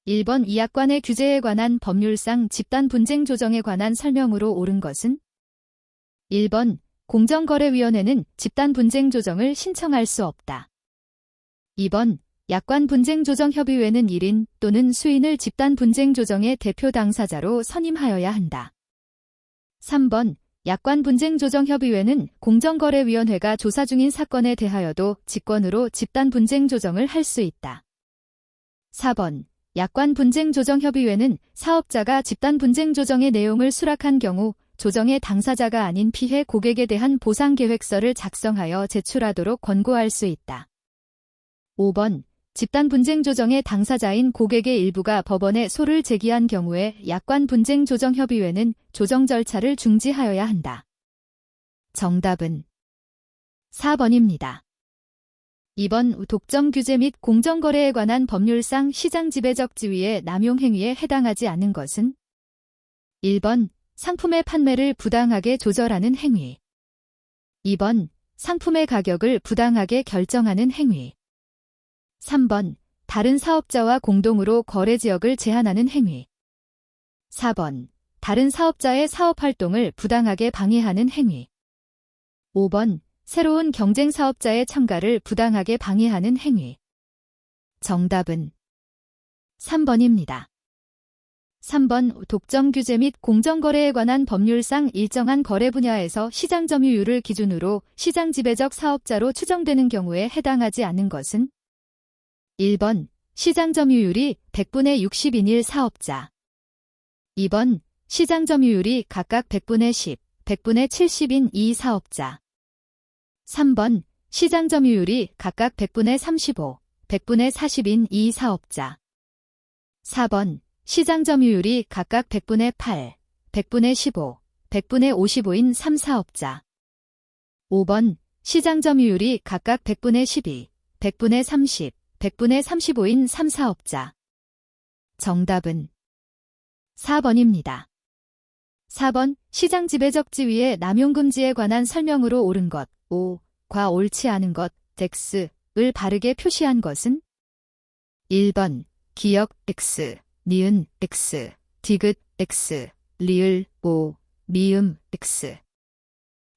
1번 이 약관의 규제에 관한 법률상 집단 분쟁 조정에 관한 설명으로 옳은 것은 1번 공정거래위원회는 집단 분쟁 조정을 신청할 수 없다. 2번 약관 분쟁 조정 협의회는 1인 또는 수인을 집단 분쟁 조정의 대표 당사자로 선임하여야 한다. 3번 약관 분쟁 조정 협의회는 공정거래위원회가 조사 중인 사건에 대하여도 직권으로 집단 분쟁 조정을 할 수 있다. 4번 약관 분쟁 조정 협의회는 사업자가 집단 분쟁 조정의 내용을 수락한 경우 조정의 당사자가 아닌 피해 고객에 대한 보상 계획서를 작성하여 제출하도록 권고할 수 있다. 5번 집단 분쟁 조정의 당사자인 고객의 일부가 법원에 소를 제기한 경우에 약관 분쟁 조정 협의회는 조정 절차를 중지하여야 한다. 정답은 4번입니다. 2번 독점 규제 및 공정거래에 관한 법률상 시장 지배적 지위의 남용 행위에 해당하지 않은 것은 1번 상품의 판매를 부당하게 조절하는 행위 2번 상품의 가격을 부당하게 결정하는 행위 3번 다른 사업자와 공동으로 거래 지역을 제한하는 행위 4번 다른 사업자의 사업활동을 부당하게 방해하는 행위 5번 새로운 경쟁 사업자의 참가를 부당하게 방해하는 행위. 정답은 3번입니다. 3번 독점 규제 및 공정거래에 관한 법률상 일정한 거래 분야에서 시장 점유율을 기준으로 시장 지배적 사업자로 추정되는 경우에 해당하지 않은 것은 1번 시장 점유율이 100분의 60인 1 사업자 2번 시장 점유율이 각각 100분의 10, 100분의 70인 2 사업자 3번 시장 점유율이 각각 100분의 35, 100분의 40인 2 사업자 4번 시장 점유율이 각각 100분의 8, 100분의 15, 100분의 55인 3 사업자 5번 시장 점유율이 각각 100분의 12, 100분의 30, 100분의 35인 3 사업자 정답은 4번입니다. 4번 시장 지배적 지위의 남용 금지에 관한 설명으로 옳은 것, 과 옳지 않은 것, X을 바르게 표시한 것은 1번 기역 X, 니은 X, 디귿 X, 리을 O, 미음 X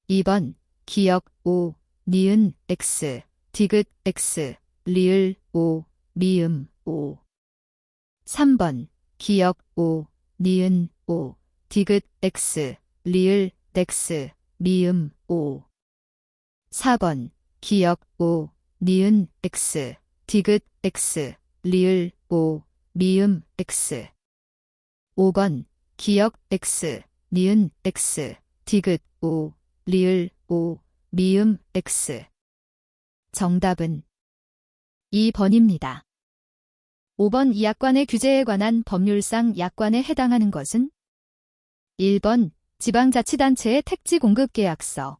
2번 기역 O, 니은 X, 디귿 X, 리을 O, 미음 O 3번 기역 O, 니은 O, 디귿 X, 리을 X, 미음 O 4번 기역 O, 니은 X, 디귿 X, 리을 O, 미음 X 5번 기역 X, 니은 X, 디귿 O, 리을 O, 미음 X 정답은 2번입니다. 5번 이 약관의 규제에 관한 법률상 약관에 해당하는 것은 1번 지방자치단체의 택지 공급 계약서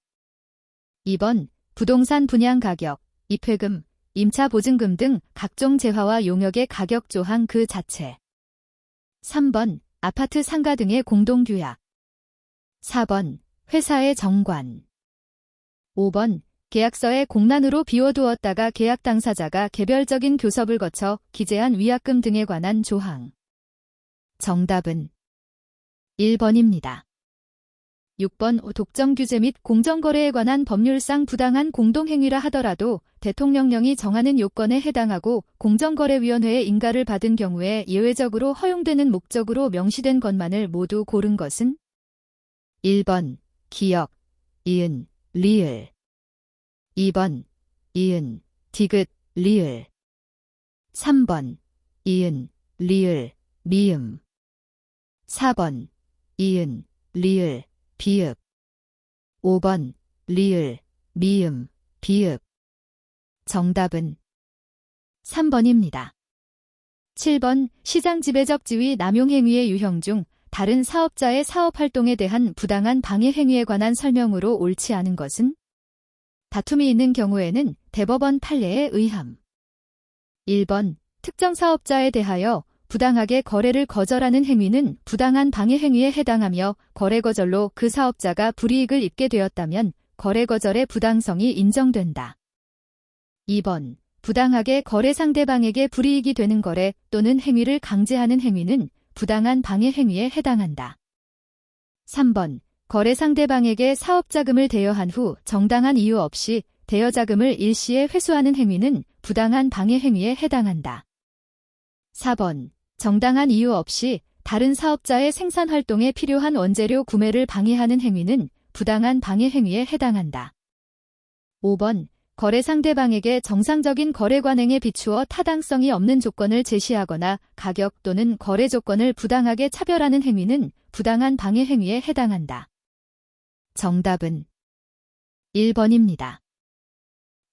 2번 부동산 분양 가격, 입회금, 임차 보증금 등 각종 재화와 용역의 가격 조항 그 자체 3번 아파트 상가 등의 공동규약 4번 회사의 정관 5번 계약서에 공란으로 비워두었다가 계약 당사자가 개별적인 교섭을 거쳐 기재한 위약금 등에 관한 조항 정답은 1번입니다. 6번 독점 규제 및 공정거래에 관한 법률상 부당한 공동행위라 하더라도 대통령령이 정하는 요건에 해당하고 공정거래위원회의 인가를 받은 경우에 예외적으로 허용되는 목적으로 명시된 것만을 모두 고른 것은 1번 기역, 이은, 리을 2번 이은, 디귿, 리을 3번 이은, 리을, 미음 4번 이은, 리을, 비읍 5번 리을, 미음, 비읍 정답은 3번입니다. 7번 시장 지배적 지위 남용 행위의 유형 중 다른 사업자의 사업활동에 대한 부당한 방해 행위에 관한 설명으로 옳지 않은 것은 다툼이 있는 경우에는 대법원 판례에 의함 1번 특정 사업자에 대하여 부당하게 거래를 거절하는 행위는 부당한 방해 행위에 해당하며 거래 거절로 그 사업자가 불이익을 입게 되었다면 거래 거절의 부당성이 인정된다. 2번 부당하게 거래 상대방에게 불이익이 되는 거래 또는 행위를 강제하는 행위는 부당한 방해 행위에 해당한다. 3번. 거래 상대방에게 사업자금을 대여한 후 정당한 이유 없이 대여자금을 일시에 회수하는 행위는 부당한 방해 행위에 해당한다. 4번. 정당한 이유 없이 다른 사업자의 생산 활동에 필요한 원재료 구매를 방해하는 행위는 부당한 방해 행위에 해당한다. 5번. 거래 상대방에게 정상적인 거래 관행에 비추어 타당성이 없는 조건을 제시하거나 가격 또는 거래 조건을 부당하게 차별하는 행위는 부당한 방해 행위에 해당한다. 정답은 1번입니다.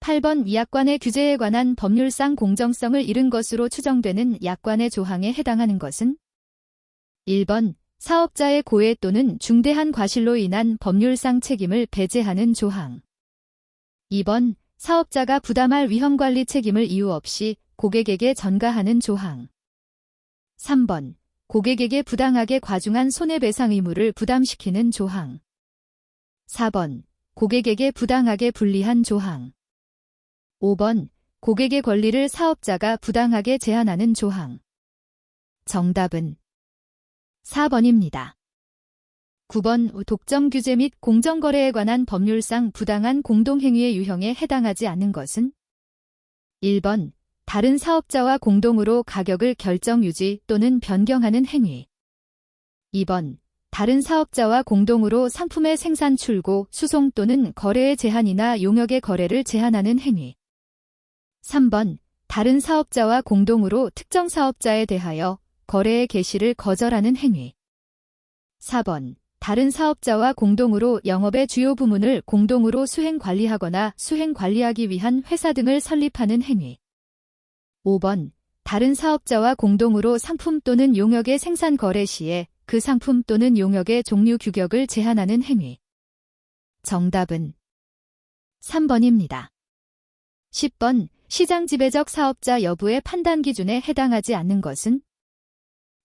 8번. 이 약관의 규제에 관한 법률상 공정성을 잃은 것으로 추정되는 약관의 조항에 해당하는 것은 1번. 사업자의 고해 또는 중대한 과실로 인한 법률상 책임을 배제하는 조항. 2번. 사업자가 부담할 위험관리 책임을 이유 없이 고객에게 전가하는 조항. 3번. 고객에게 부당하게 과중한 손해배상 의무를 부담시키는 조항. 4번. 고객에게 부당하게 불리한 조항. 5번. 고객의 권리를 사업자가 부당하게 제한하는 조항. 정답은 4번입니다. 9번. 독점 규제 및 공정거래에 관한 법률상 부당한 공동행위의 유형에 해당하지 않는 것은 1번. 다른 사업자와 공동으로 가격을 결정 유지 또는 변경하는 행위. 2번. 다른 사업자와 공동으로 상품의 생산 출고, 수송 또는 거래의 제한이나 용역의 거래를 제한하는 행위. 3번. 다른 사업자와 공동으로 특정 사업자에 대하여 거래의 개시를 거절하는 행위. 4번. 다른 사업자와 공동으로 영업의 주요 부문을 공동으로 수행 관리하거나 수행 관리하기 위한 회사 등을 설립하는 행위. 5번. 다른 사업자와 공동으로 상품 또는 용역의 생산 거래 시에 그 상품 또는 용역의 종류 규격을 제한하는 행위. 정답은 3번입니다. 10번. 시장 지배적 사업자 여부의 판단 기준에 해당하지 않는 것은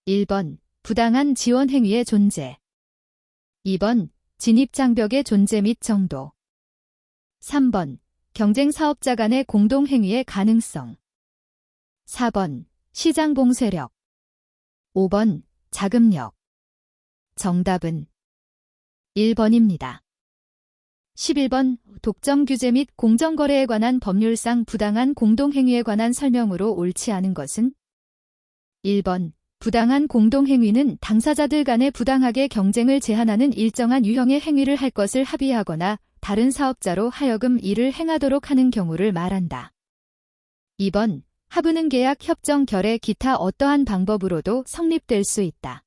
1번. 부당한 지원 행위의 존재. 2번. 진입장벽의 존재 및 정도. 3번. 경쟁 사업자 간의 공동행위의 가능성. 4번. 시장 봉쇄력. 5번. 자금력. 정답은 1번입니다. 11번. 독점 규제 및 공정거래에 관한 법률상 부당한 공동행위에 관한 설명으로 옳지 않은 것은 1번. 부당한 공동행위는 당사자들 간에 부당하게 경쟁을 제한하는 일정한 유형의 행위를 할 것을 합의하거나 다른 사업자로 하여금 이를 행하도록 하는 경우를 말한다. 2번. 합의는 계약, 협정, 결의, 기타 어떠한 방법으로도 성립될 수 있다.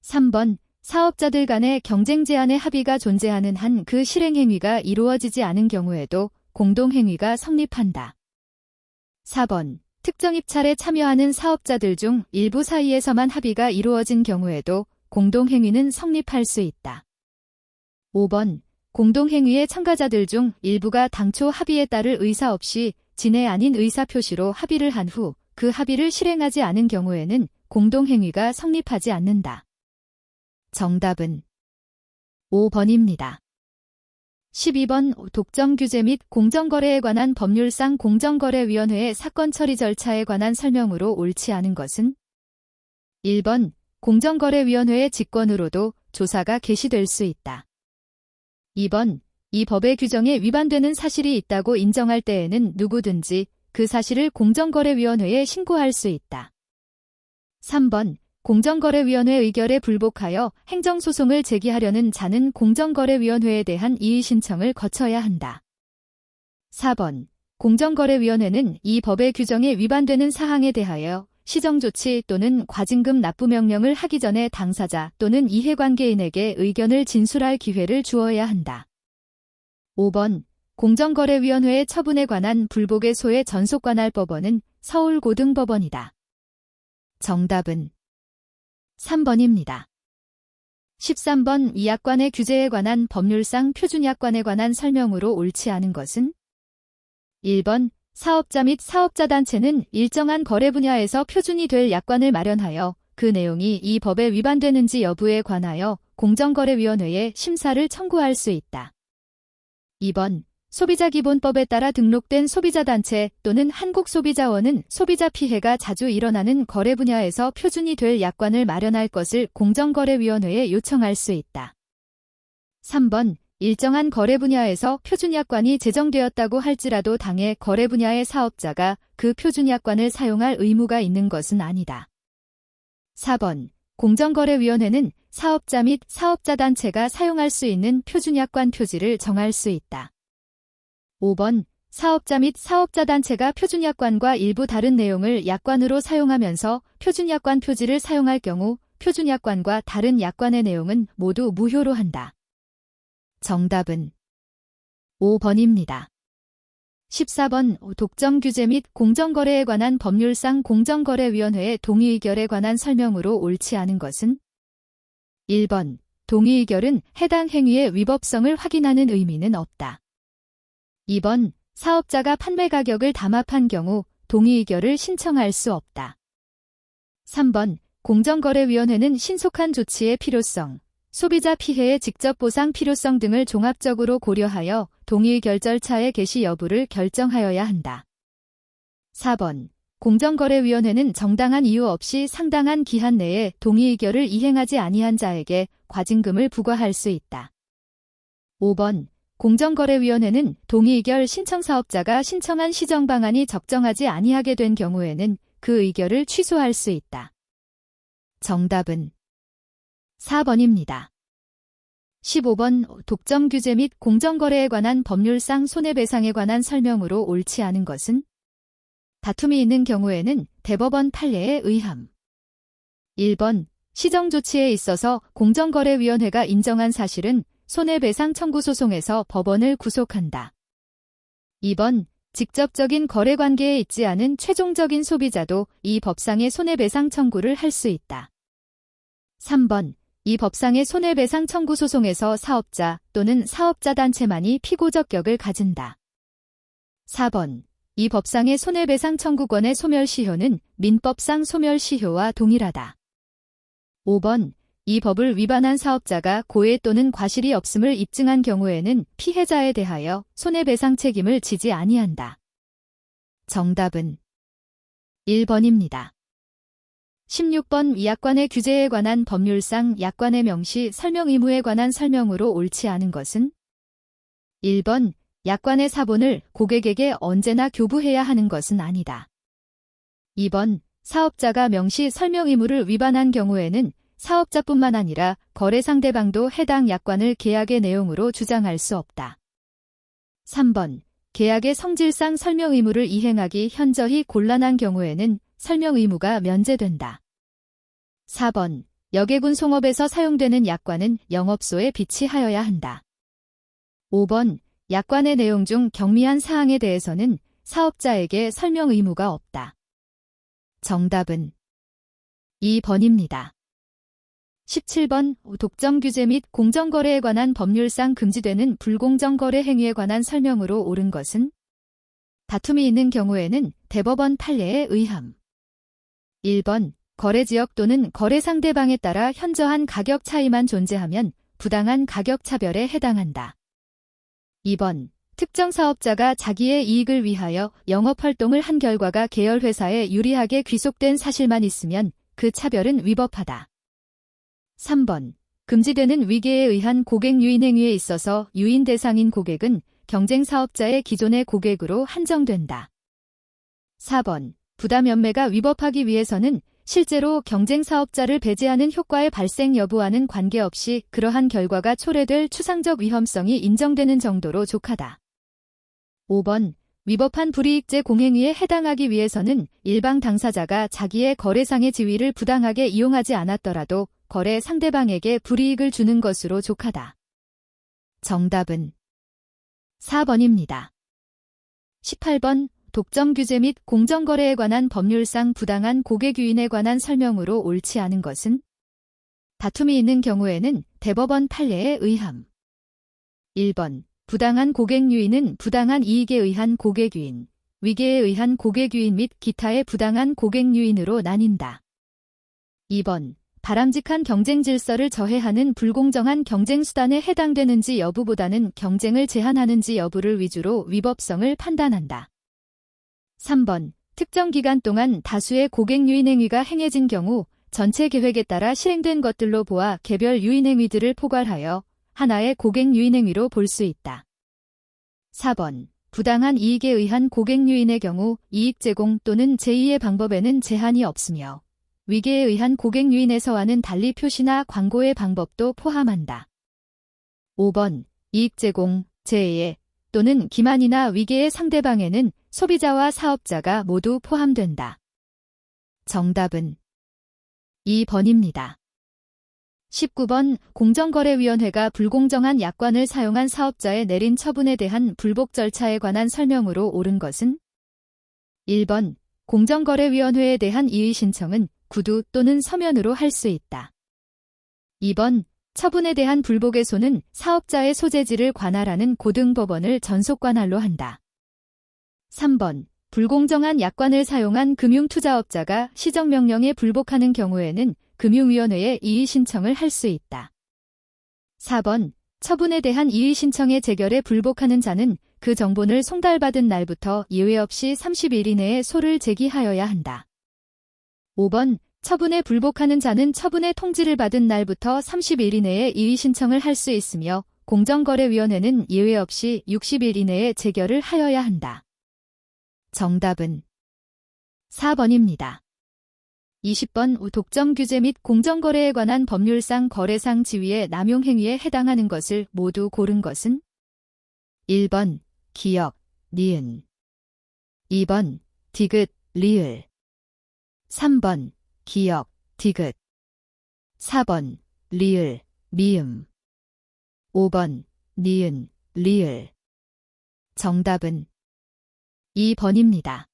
3번. 사업자들 간의 경쟁 제한의 합의가 존재하는 한 그 실행행위가 이루어지지 않은 경우에도 공동행위가 성립한다. 4번. 특정 입찰에 참여하는 사업자들 중 일부 사이에서만 합의가 이루어진 경우에도 공동행위는 성립할 수 있다. 5번. 공동행위의 참가자들 중 일부가 당초 합의에 따를 의사 없이 진해 아닌 의사표시로 합의를 한 후 그 합의를 실행하지 않은 경우에는 공동행위가 성립하지 않는다. 정답은 5번입니다. 12번. 독점 규제 및 공정거래에 관한 법률상 공정거래위원회의 사건 처리 절차에 관한 설명으로 옳지 않은 것은 1번. 공정거래위원회의 직권으로도 조사가 개시될 수 있다. 2번. 이 법의 규정에 위반되는 사실이 있다고 인정할 때에는 누구든지 그 사실을 공정거래위원회에 신고할 수 있다. 3번. 공정거래위원회 의결에 불복하여 행정소송을 제기하려는 자는 공정거래위원회에 대한 이의신청을 거쳐야 한다. 4번. 공정거래위원회는 이 법의 규정에 위반되는 사항에 대하여 시정조치 또는 과징금 납부명령을 하기 전에 당사자 또는 이해관계인에게 의견을 진술할 기회를 주어야 한다. 5번. 공정거래위원회의 처분에 관한 불복의 소의 전속관할법원은 서울고등법원이다. 정답은 3번입니다. 13번. 이 약관의 규제에 관한 법률상 표준약관에 관한 설명으로 옳지 않은 것은 1번. 사업자 및 사업자단체는 일정한 거래 분야에서 표준이 될 약관을 마련하여 그 내용이 이 법에 위반되는지 여부에 관하여 공정거래위원회에 심사를 청구할 수 있다. 2번. 소비자기본법에 따라 등록된 소비자단체 또는 한국소비자원은 소비자 피해가 자주 일어나는 거래 분야에서 표준이 될 약관을 마련할 것을 공정거래위원회에 요청할 수 있다. 3번. 일정한 거래 분야에서 표준약관이 제정되었다고 할지라도 당해 거래 분야의 사업자가 그 표준약관을 사용할 의무가 있는 것은 아니다. 4번. 공정거래위원회는 사업자 및 사업자단체가 사용할 수 있는 표준약관 표지를 정할 수 있다. 5번. 사업자 및 사업자단체가 표준약관과 일부 다른 내용을 약관으로 사용하면서 표준약관 표지를 사용할 경우 표준약관과 다른 약관의 내용은 모두 무효로 한다. 정답은 5번입니다. 14번. 독점 규제 및 공정거래에 관한 법률상 공정거래위원회의 동의의결에 관한 설명으로 옳지 않은 것은 1번. 동의의결은 해당 행위의 위법성을 확인하는 의미는 없다. 2번. 사업자가 판매 가격을 담합한 경우 동의의결을 신청할 수 없다. 3번. 공정거래위원회는 신속한 조치의 필요성, 소비자 피해의 직접 보상 필요성 등을 종합적으로 고려하여 동의의결 절차의 개시 여부를 결정하여야 한다. 4번. 공정거래위원회는 정당한 이유 없이 상당한 기한 내에 동의의결을 이행하지 아니한 자에게 과징금을 부과할 수 있다. 5번. 공정거래위원회는 동의의결 신청 사업자가 신청한 시정 방안이 적정하지 아니하게 된 경우에는 그 의결을 취소할 수 있다. 정답은 4번입니다. 15번. 독점 규제 및 공정거래에 관한 법률상 손해배상에 관한 설명으로 옳지 않은 것은 다툼이 있는 경우에는 대법원 판례에 의함. 1번. 시정조치에 있어서 공정거래위원회가 인정한 사실은 손해배상 청구 소송에서 법원을 구속한다. 2번. 직접적인 거래관계에 있지 않은 최종적인 소비자도 이 법상의 손해배상 청구를 할 수 있다. 3번. 이 법상의 손해배상 청구 소송에서 사업자 또는 사업자단체만이 피고적격을 가진다. 4번. 이 법상의 손해배상 청구권의 소멸시효는 민법상 소멸시효와 동일하다. 5번. 이 법을 위반한 사업자가 고의 또는 과실이 없음을 입증한 경우에는 피해자에 대하여 손해배상 책임을 지지 아니한다. 정답은 1번입니다. 16번. 이 약관의 규제에 관한 법률상 약관의 명시 설명 의무에 관한 설명으로 옳지 않은 것은 1번. 약관의 사본을 고객에게 언제나 교부해야 하는 것은 아니다. 2번. 사업자가 명시 설명 의무를 위반한 경우에는 사업자뿐만 아니라 거래 상대방도 해당 약관을 계약의 내용으로 주장할 수 없다. 3번. 계약의 성질상 설명 의무를 이행하기 현저히 곤란한 경우에는 설명 의무가 면제된다. 4번. 여객운 송업에서 사용되는 약관은 영업소에 비치하여야 한다. 5번. 약관의 내용 중 경미한 사항에 대해서는 사업자에게 설명 의무가 없다. 정답은 2번입니다. 17번. 독점 규제 및 공정거래에 관한 법률상 금지되는 불공정 거래 행위에 관한 설명으로 옳은 것은 다툼이 있는 경우에는 대법원 판례에 의함. 1번. 거래지역 또는 거래 상대방에 따라 현저한 가격 차이만 존재하면 부당한 가격 차별에 해당한다. 2번. 특정 사업자가 자기의 이익을 위하여 영업활동을 한 결과가 계열회사에 유리하게 귀속된 사실만 있으면 그 차별은 위법하다. 3번. 금지되는 위계에 의한 고객 유인 행위에 있어서 유인 대상인 고객은 경쟁 사업자의 기존의 고객으로 한정된다. 4번. 부담 연매가 위법하기 위해서는 실제로 경쟁 사업자를 배제하는 효과의 발생 여부와는 관계없이 그러한 결과가 초래될 추상적 위험성이 인정되는 정도로 족하다. 5번. 위법한 불이익제 공행위에 해당하기 위해서는 일방 당사자가 자기의 거래상의 지위를 부당하게 이용하지 않았더라도 거래 상대방에게 불이익을 주는 것으로 족하다. 정답은 4번입니다. 18번. 독점 규제 및 공정거래에 관한 법률상 부당한 고객 유인에 관한 설명으로 옳지 않은 것은 다툼이 있는 경우에는 대법원 판례에 의함. 1번. 부당한 고객 유인은 부당한 이익에 의한 고객 유인, 위계에 의한 고객 유인 및 기타의 부당한 고객 유인으로 나뉜다. 2번. 바람직한 경쟁 질서를 저해하는 불공정한 경쟁 수단에 해당되는지 여부보다는 경쟁을 제한하는지 여부를 위주로 위법성을 판단한다. 3번. 특정 기간 동안 다수의 고객 유인 행위가 행해진 경우 전체 계획에 따라 실행된 것들로 보아 개별 유인 행위들을 포괄하여 하나의 고객 유인 행위로 볼 수 있다. 4번. 부당한 이익에 의한 고객 유인의 경우 이익 제공 또는 제2의 방법에는 제한이 없으며 위계에 의한 고객 유인에서와는 달리 표시나 광고의 방법도 포함한다. 5번. 이익 제공, 제2의 또는 기만이나 위계의 상대방에는 소비자와 사업자가 모두 포함된다. 정답은 2번입니다. 19번. 공정거래위원회가 불공정한 약관을 사용한 사업자에 내린 처분에 대한 불복 절차에 관한 설명으로 옳은 것은 1번. 공정거래위원회에 대한 이의 신청은 구두 또는 서면으로 할 수 있다. 2번. 처분에 대한 불복의소는 사업자의 소재지를 관할하는 고등법원을 전속관할로 한다. 3번. 불공정한 약관을 사용한 금융투자업자가 시정명령에 불복하는 경우에는 금융위원회에 이의 신청을 할 수 있다. 4번. 처분에 대한 이의 신청의 재결에 불복하는 자는 그 정본을 송달받은 날부터 예외 없이 30일 이내에 소를 제기하여야 한다. 5번. 처분에 불복하는 자는 처분의 통지를 받은 날부터 30일 이내에 이의 신청을 할 수 있으며 공정거래위원회는 예외 없이 60일 이내에 재결을 하여야 한다. 정답은 4번입니다. 20번. 독점 규제 및 공정거래에 관한 법률상 거래상 지위의 남용 행위에 해당하는 것을 모두 고른 것은 1번. 기역, 니은 2번. 디귿, 리을 3번. 기역, 디귿 4번. 리을, 미음 5번. 니은, 리을 정답은 2번입니다.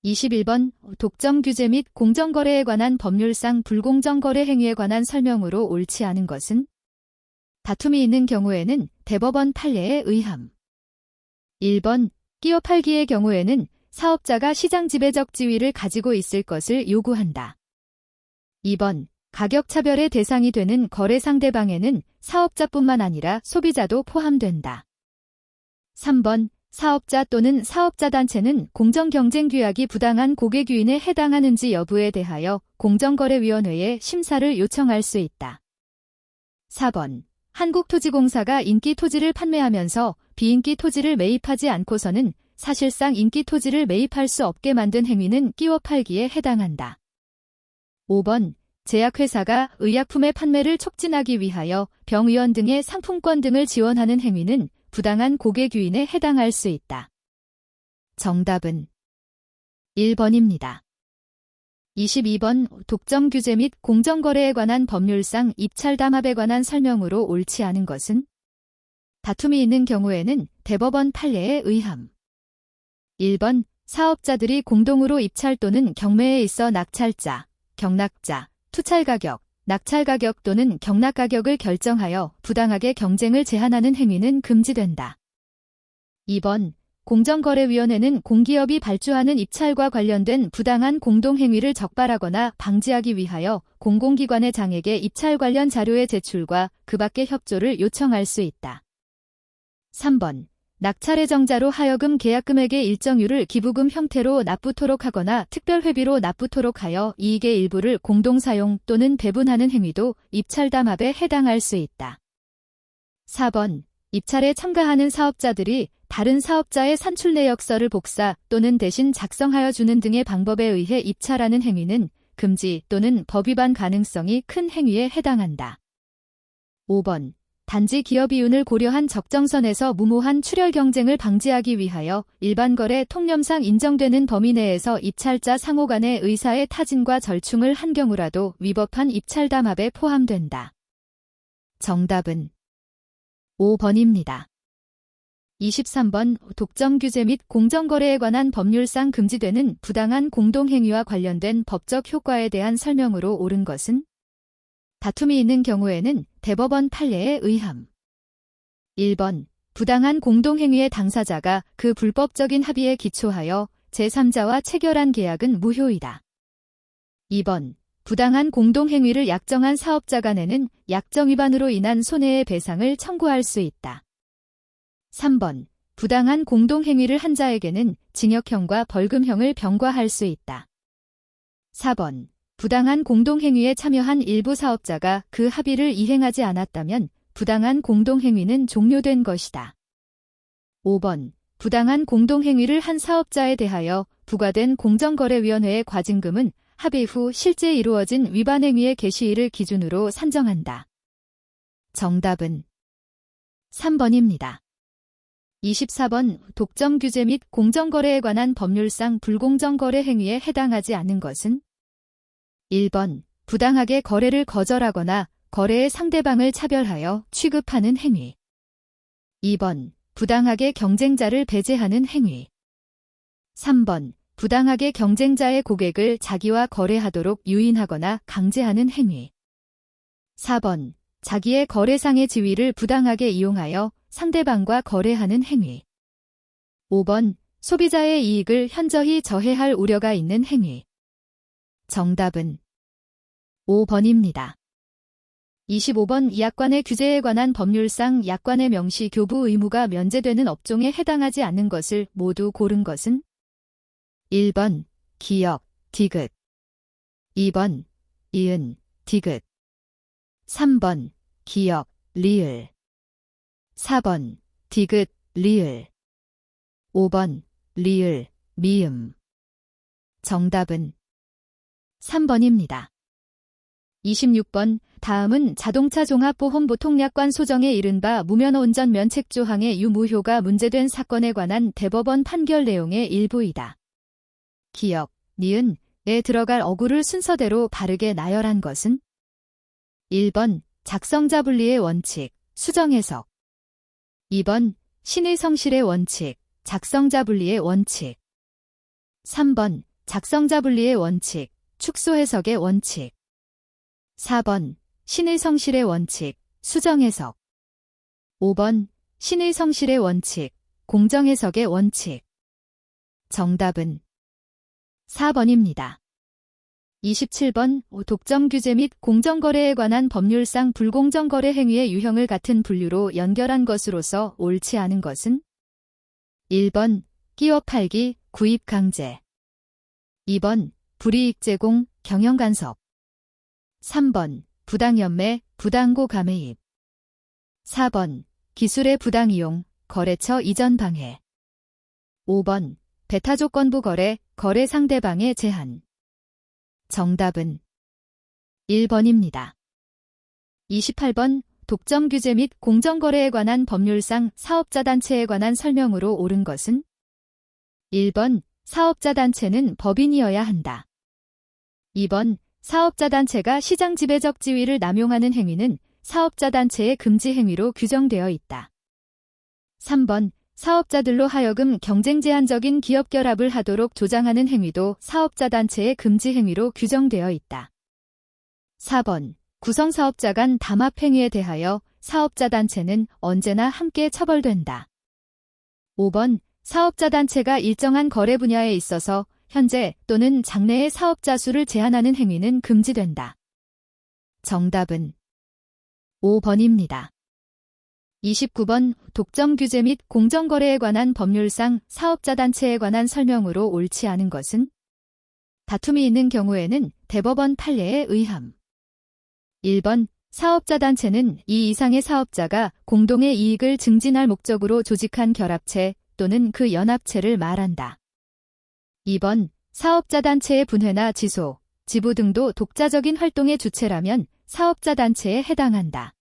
21번. 독점 규제 및 공정거래에 관한 법률상 불공정 거래 행위에 관한 설명으로 옳지 않은 것은 다툼이 있는 경우에는 대법원 판례에 의함. 1번. 끼어 팔기의 경우에는 사업자가 시장 지배적 지위를 가지고 있을 것을 요구한다. 2번. 가격 차별의 대상이 되는 거래 상대방에는 사업자뿐만 아니라 소비자도 포함된다. 3번. 사업자 또는 사업자단체는 공정경쟁규약이 부당한 고객 유인에 해당하는지 여부에 대하여 공정거래위원회에 심사를 요청할 수 있다. 4번. 한국토지공사가 인기 토지를 판매하면서 비인기 토지를 매입하지 않고서는 사실상 인기 토지를 매입할 수 없게 만든 행위는 끼워 팔기에 해당한다. 5번. 제약회사가 의약품의 판매를 촉진하기 위하여 병의원 등의 상품권 등을 지원하는 행위는 부당한 고객 유인에 해당할 수 있다. 정답은 1번입니다. 22번. 독점 규제 및 공정거래에 관한 법률상 입찰 담합에 관한 설명으로 옳지 않은 것은 다툼이 있는 경우에는 대법원 판례에 의함. 1번. 사업자들이 공동으로 입찰 또는 경매에 있어 낙찰자, 경락자, 투찰가격, 낙찰가격 또는 경락가격을 결정하여 부당하게 경쟁을 제한하는 행위는 금지된다. 2번. 공정거래위원회는 공기업이 발주하는 입찰과 관련된 부당한 공동행위를 적발하거나 방지하기 위하여 공공기관의 장에게 입찰 관련 자료의 제출과 그 밖의 협조를 요청할 수 있다. 3번. 낙찰 예정자로 하여금 계약금액의 일정률을 기부금 형태로 납부토록 하거나 특별회비로 납부토록 하여 이익의 일부를 공동사용 또는 배분하는 행위도 입찰 담합에 해당할 수 있다. 4번. 입찰에 참가하는 사업자들이 다른 사업자의 산출 내역서를 복사 또는 대신 작성하여 주는 등의 방법에 의해 입찰하는 행위는 금지 또는 법위반 가능성이 큰 행위에 해당한다. 5번. 단지 기업 이윤을 고려한 적정선에서 무모한 출혈 경쟁을 방지하기 위하여 일반거래 통념상 인정되는 범위 내에서 입찰자 상호 간의 의사의 타진과 절충을 한 경우라도 위법한 입찰 담합에 포함된다. 정답은 5번입니다. 23번. 독점 규제 및 공정거래에 관한 법률상 금지되는 부당한 공동행위와 관련된 법적 효과에 대한 설명으로 옳은 것은 다툼이 있는 경우에는 대법원 판례에 의함. 1번. 부당한 공동행위의 당사자가 그 불법적인 합의에 기초하여 제3자와 체결한 계약은 무효이다. 2번. 부당한 공동행위를 약정한 사업자 간에는 약정 위반으로 인한 손해의 배상을 청구할 수 있다. 3번. 부당한 공동행위를 한 자에게는 징역형과 벌금형을 병과할 수 있다. 4번. 부당한 공동행위에 참여한 일부 사업자가 그 합의를 이행하지 않았다면 부당한 공동행위는 종료된 것이다. 5번. 부당한 공동행위를 한 사업자에 대하여 부과된 공정거래위원회의 과징금은 합의 후 실제 이루어진 위반행위의 개시일을 기준으로 산정한다. 정답은 3번입니다. 24번. 독점 규제 및 공정거래에 관한 법률상 불공정 거래 행위에 해당하지 않는 것은 1번. 부당하게 거래를 거절하거나 거래의 상대방을 차별하여 취급하는 행위. 2번. 부당하게 경쟁자를 배제하는 행위. 3번. 부당하게 경쟁자의 고객을 자기와 거래하도록 유인하거나 강제하는 행위. 4번. 자기의 거래상의 지위를 부당하게 이용하여 상대방과 거래하는 행위. 5번. 소비자의 이익을 현저히 저해할 우려가 있는 행위. 정답은 5번입니다. 25번. 약관의 규제에 관한 법률상 약관의 명시 교부 의무가 면제되는 업종에 해당하지 않는 것을 모두 고른 것은 1번. 기역, 디귿. 2번. 이은, 디귿. 3번. 기역, 리을. 4번. 디귿, 리을. 5번. 리을, 미음. 정답은 3번입니다. 26번. 다음은 자동차 종합보험보통약관 소정의 이른바 무면허운전 면책조항의 유무효가 문제된 사건에 관한 대법원 판결 내용의 일부이다. 기역, 니은에 들어갈 어구를 순서대로 바르게 나열한 것은 1번. 작성자 분리의 원칙, 수정 해석. 2번. 신의 성실의 원칙, 작성자 분리의 원칙. 3번. 작성자 분리의 원칙, 축소 해석의 원칙. 4번. 신의 성실의 원칙, 수정 해석. 5번. 신의 성실의 원칙, 공정 해석의 원칙. 정답은 4번입니다. 27번. 독점 규제 및 공정거래에 관한 법률상 불공정 거래 행위의 유형을 같은 분류로 연결한 것으로서 옳지 않은 것은 1번. 끼워 팔기, 구입 강제. 2번. 불이익 제공, 경영 간섭. 3번. 부당연매, 부당고 가매입. 4번. 기술의 부당이용, 거래처 이전 방해. 5번. 배타조건부 거래, 거래 상대방의 제한. 정답은 1번입니다. 28번. 독점 규제 및 공정거래에 관한 법률상 사업자단체에 관한 설명으로 옳은 것은 1번. 사업자단체는 법인이어야 한다. 2번. 사업자단체가 시장 지배적 지위를 남용하는 행위는 사업자단체의 금지 행위로 규정되어 있다. 3번. 사업자들로 하여금 경쟁 제한적인 기업 결합을 하도록 조장하는 행위도 사업자단체의 금지 행위로 규정되어 있다. 4번. 구성사업자 간 담합 행위에 대하여 사업자단체는 언제나 함께 처벌된다. 5번. 사업자단체가 일정한 거래 분야에 있어서 현재 또는 장래의 사업자 수를 제한하는 행위는 금지된다. 정답은 5번입니다. 29번. 독점 규제 및 공정거래에 관한 법률상 사업자단체에 관한 설명으로 옳지 않은 것은 다툼이 있는 경우에는 대법원 판례에 의함. 1번. 사업자단체는 이 이상의 사업자가 공동의 이익을 증진할 목적으로 조직한 결합체 또는 그 연합체를 말한다. 2번. 사업자단체의 분회나 지소, 지부 등도 독자적인 활동의 주체라면 사업자단체에 해당한다.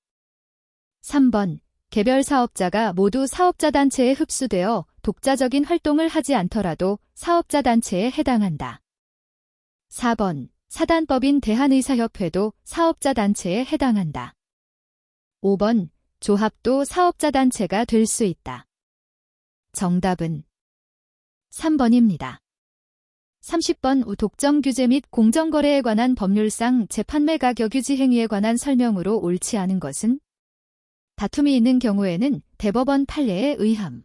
3번. 개별 사업자가 모두 사업자단체에 흡수되어 독자적인 활동을 하지 않더라도 사업자단체에 해당한다. 4번. 사단법인 대한의사협회도 사업자단체에 해당한다. 5번. 조합도 사업자단체가 될 수 있다. 정답은 3번입니다. 30번. 독점 규제 및 공정거래에 관한 법률상 재판매 가격 유지 행위에 관한 설명으로 옳지 않은 것은 다툼이 있는 경우에는 대법원 판례에 의함.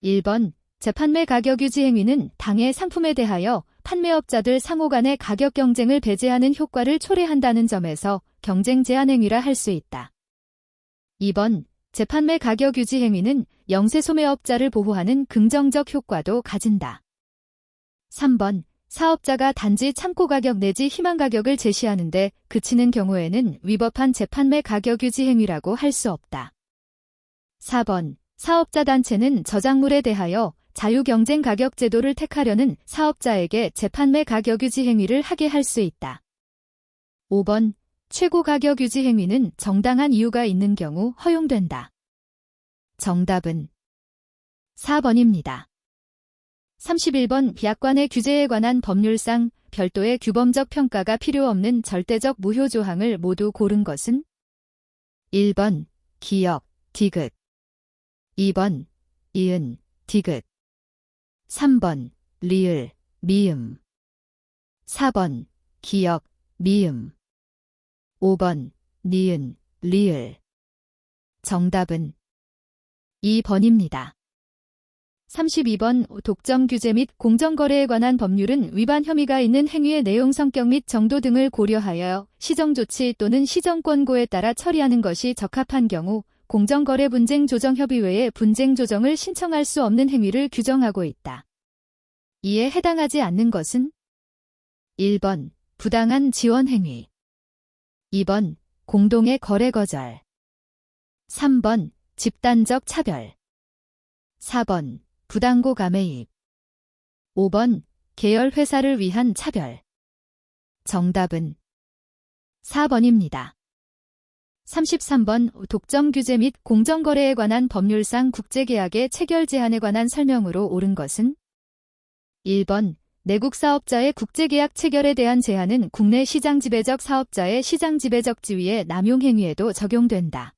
1번. 재판매 가격 유지 행위는 당해 상품에 대하여 판매업자들 상호 간의 가격 경쟁을 배제하는 효과를 초래한다는 점에서 경쟁 제한 행위라 할 수 있다. 2번, 재판매 가격 유지 행위는 영세 소매업자를 보호하는 긍정적 효과도 가진다. 3번, 사업자가 단지 참고 가격 내지 희망 가격을 제시하는데 그치는 경우에는 위법한 재판매 가격 유지 행위라고 할 수 없다. 4번, 사업자 단체는 저작물에 대하여 자유경쟁 가격 제도를 택하려는 사업자에게 재판매 가격 유지 행위를 하게 할 수 있다. 5번, 최고 가격 유지 행위는 정당한 이유가 있는 경우 허용된다. 정답은 4번입니다. 31번 약관의 규제에 관한 법률상 별도의 규범적 평가가 필요 없는 절대적 무효 조항을 모두 고른 것은 1번 기역, 디귿 2번 이은, 디귿 3번 리을, 미음 4번 기역, 미음 5번 니은, 리을 정답은 2번입니다. 32번 독점 규제 및 공정거래에 관한 법률은 위반 혐의가 있는 행위의 내용 성격 및 정도 등을 고려하여 시정조치 또는 시정권고에 따라 처리하는 것이 적합한 경우 공정거래 분쟁조정협의회에 분쟁조정을 신청할 수 없는 행위를 규정하고 있다. 이에 해당하지 않는 것은 1번 부당한 지원 행위 2번 공동의 거래 거절 3번 집단적 차별 4번 부당고 가매입 5번 계열 회사를 위한 차별 정답은 4번입니다. 33번 독점 규제 및 공정거래에 관한 법률상 국제계약의 체결 제한에 관한 설명으로 옳은 것은 1번 내국 사업자의 국제계약 체결에 대한 제한은 국내 시장 지배적 사업자의 시장 지배적 지위의 남용 행위에도 적용된다.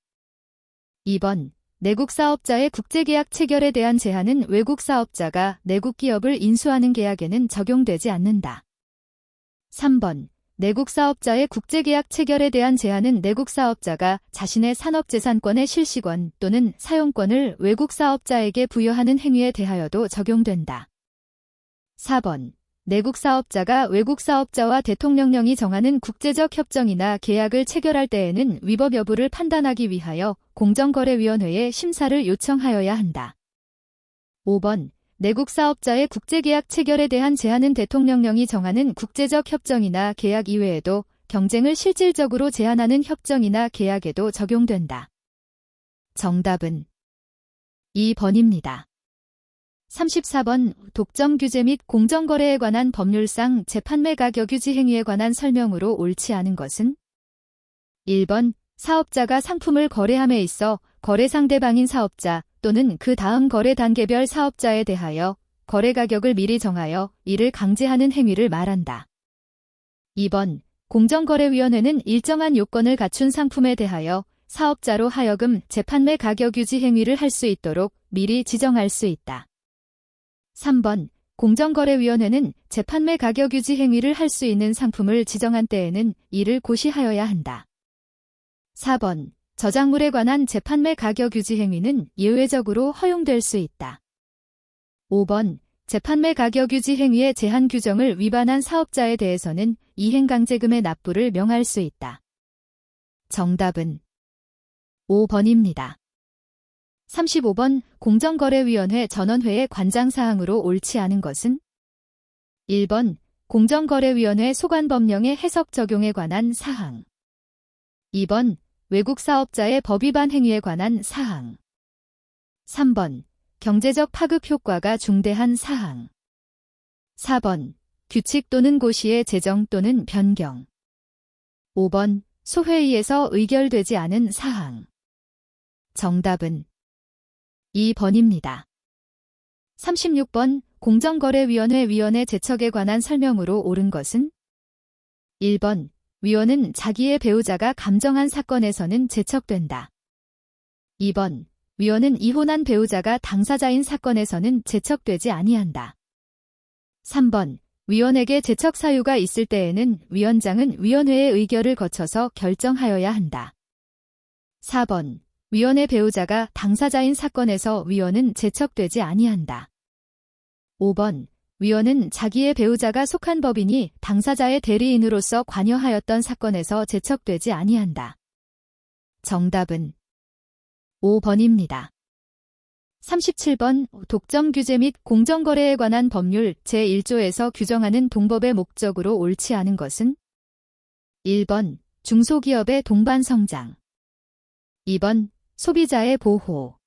2번 내국 사업자의 국제계약 체결에 대한 제한은 외국 사업자가 내국 기업을 인수하는 계약에는 적용되지 않는다. 3번 내국 사업자의 국제계약 체결에 대한 제한은 내국 사업자가 자신의 산업재산권의 실시권 또는 사용권을 외국 사업자에게 부여하는 행위에 대하여도 적용된다. 4번 내국 사업자가 외국 사업자와 대통령령이 정하는 국제적 협정이나 계약을 체결할 때에는 위법 여부를 판단하기 위하여 공정거래위원회에 심사를 요청하여야 한다. 5번 내국 사업자의 국제계약 체결에 대한 제한은 대통령령이 정하는 국제적 협정이나 계약 이외에도 경쟁을 실질적으로 제한하는 협정이나 계약에도 적용된다. 정답은 2번입니다. 34번 독점 규제 및 공정거래에 관한 법률상 재판매 가격 유지 행위에 관한 설명으로 옳지 않은 것은 1번 사업자가 상품을 거래함에 있어 거래 상대방인 사업자 또는 그 다음 거래 단계별 사업자에 대하여 거래 가격을 미리 정하여 이를 강제하는 행위를 말한다. 2번 공정거래위원회는 일정한 요건을 갖춘 상품에 대하여 사업자로 하여금 재판매 가격 유지 행위를 할 수 있도록 미리 지정할 수 있다. 3번 공정거래위원회는 재판매 가격 유지 행위를 할 수 있는 상품을 지정한 때에는 이를 고시하여야 한다. 4번 저작물에 관한 재판매 가격 유지 행위는 예외적으로 허용될 수 있다. 5번 재판매 가격 유지 행위의 제한 규정을 위반한 사업자에 대해서는 이행강제금의 납부를 명할 수 있다. 정답은 5번입니다. 35번 공정거래위원회 전원회의 관장사항으로 옳지 않은 것은 1번 공정거래위원회 소관법령의 해석 적용에 관한 사항 2번 외국 사업자의 법 위반 행위에 관한 사항 3번 경제적 파급 효과가 중대한 사항 4번 규칙 또는 고시의 제정 또는 변경 5번 소회의에서 의결되지 않은 사항 정답은 2번입니다. 36번 공정거래위원회 위원회 제척에 관한 설명으로 옳은 것은 1번 위원은 자기의 배우자가 감정한 사건에서는 제척된다. 2번 위원은 이혼한 배우자가 당사자인 사건에서는 제척되지 아니한다. 3번 위원에게 제척 사유가 있을 때에는 위원장은 위원회의 의결을 거쳐서 결정하여야 한다. 4번 위원의 배우자가 당사자인 사건에서 위원은 제척되지 아니한다. 5번. 위원은 자기의 배우자가 속한 법인이 당사자의 대리인으로서 관여하였던 사건에서 제척되지 아니한다. 정답은 5번입니다. 37번. 독점 규제 및 공정거래에 관한 법률 제1조에서 규정하는 동법의 목적으로 옳지 않은 것은? 1번. 중소기업의 동반 성장. 2번. 소비자의 보호.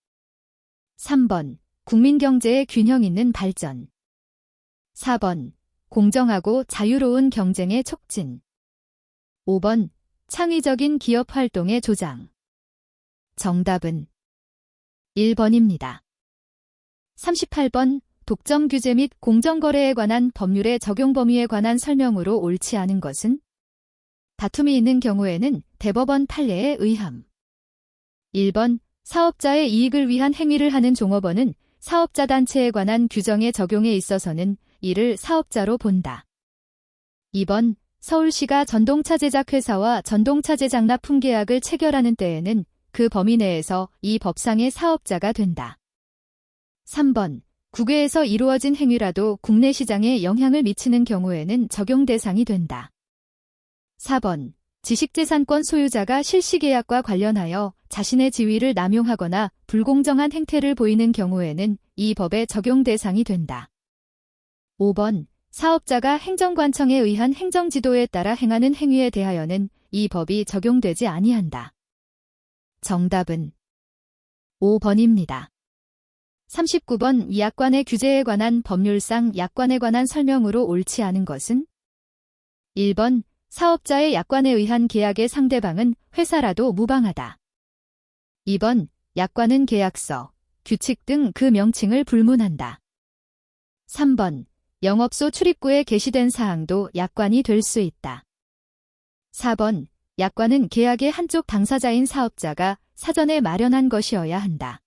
3번. 국민경제의 균형 있는 발전. 4번. 공정하고 자유로운 경쟁의 촉진. 5번. 창의적인 기업 활동의 조장. 정답은 1번입니다. 38번. 독점 규제 및 공정거래에 관한 법률의 적용 범위에 관한 설명으로 옳지 않은 것은? 다툼이 있는 경우에는 대법원 판례에 의함. 1번. 사업자의 이익을 위한 행위를 하는 종업원은 사업자 단체에 관한 규정의 적용에 있어서는 이를 사업자로 본다. 2번. 서울시가 전동차 제작회사와 전동차 제작 납품 계약을 체결하는 때에는 그 범위 내에서 이 법상의 사업자가 된다. 3번. 국외에서 이루어진 행위라도 국내 시장에 영향을 미치는 경우에는 적용 대상이 된다. 4번. 지식재산권 소유자가 실시계약과 관련하여 자신의 지위를 남용하거나 불공정한 행태를 보이는 경우에는 이 법의 적용 대상이 된다. 5번. 사업자가 행정관청에 의한 행정지도에 따라 행하는 행위에 대하여는 이 법이 적용되지 아니한다. 정답은 5번입니다. 39번. 약관의 규제에 관한 법률상 약관에 관한 설명으로 옳지 않은 것은? 1번. 사업자의 약관에 의한 계약의 상대방은 회사라도 무방하다. 2번. 약관은 계약서, 규칙 등 그 명칭을 불문한다. 3번. 영업소 출입구에 게시된 사항도 약관이 될 수 있다. 4번. 약관은 계약의 한쪽 당사자인 사업자가 사전에 마련한 것이어야 한다.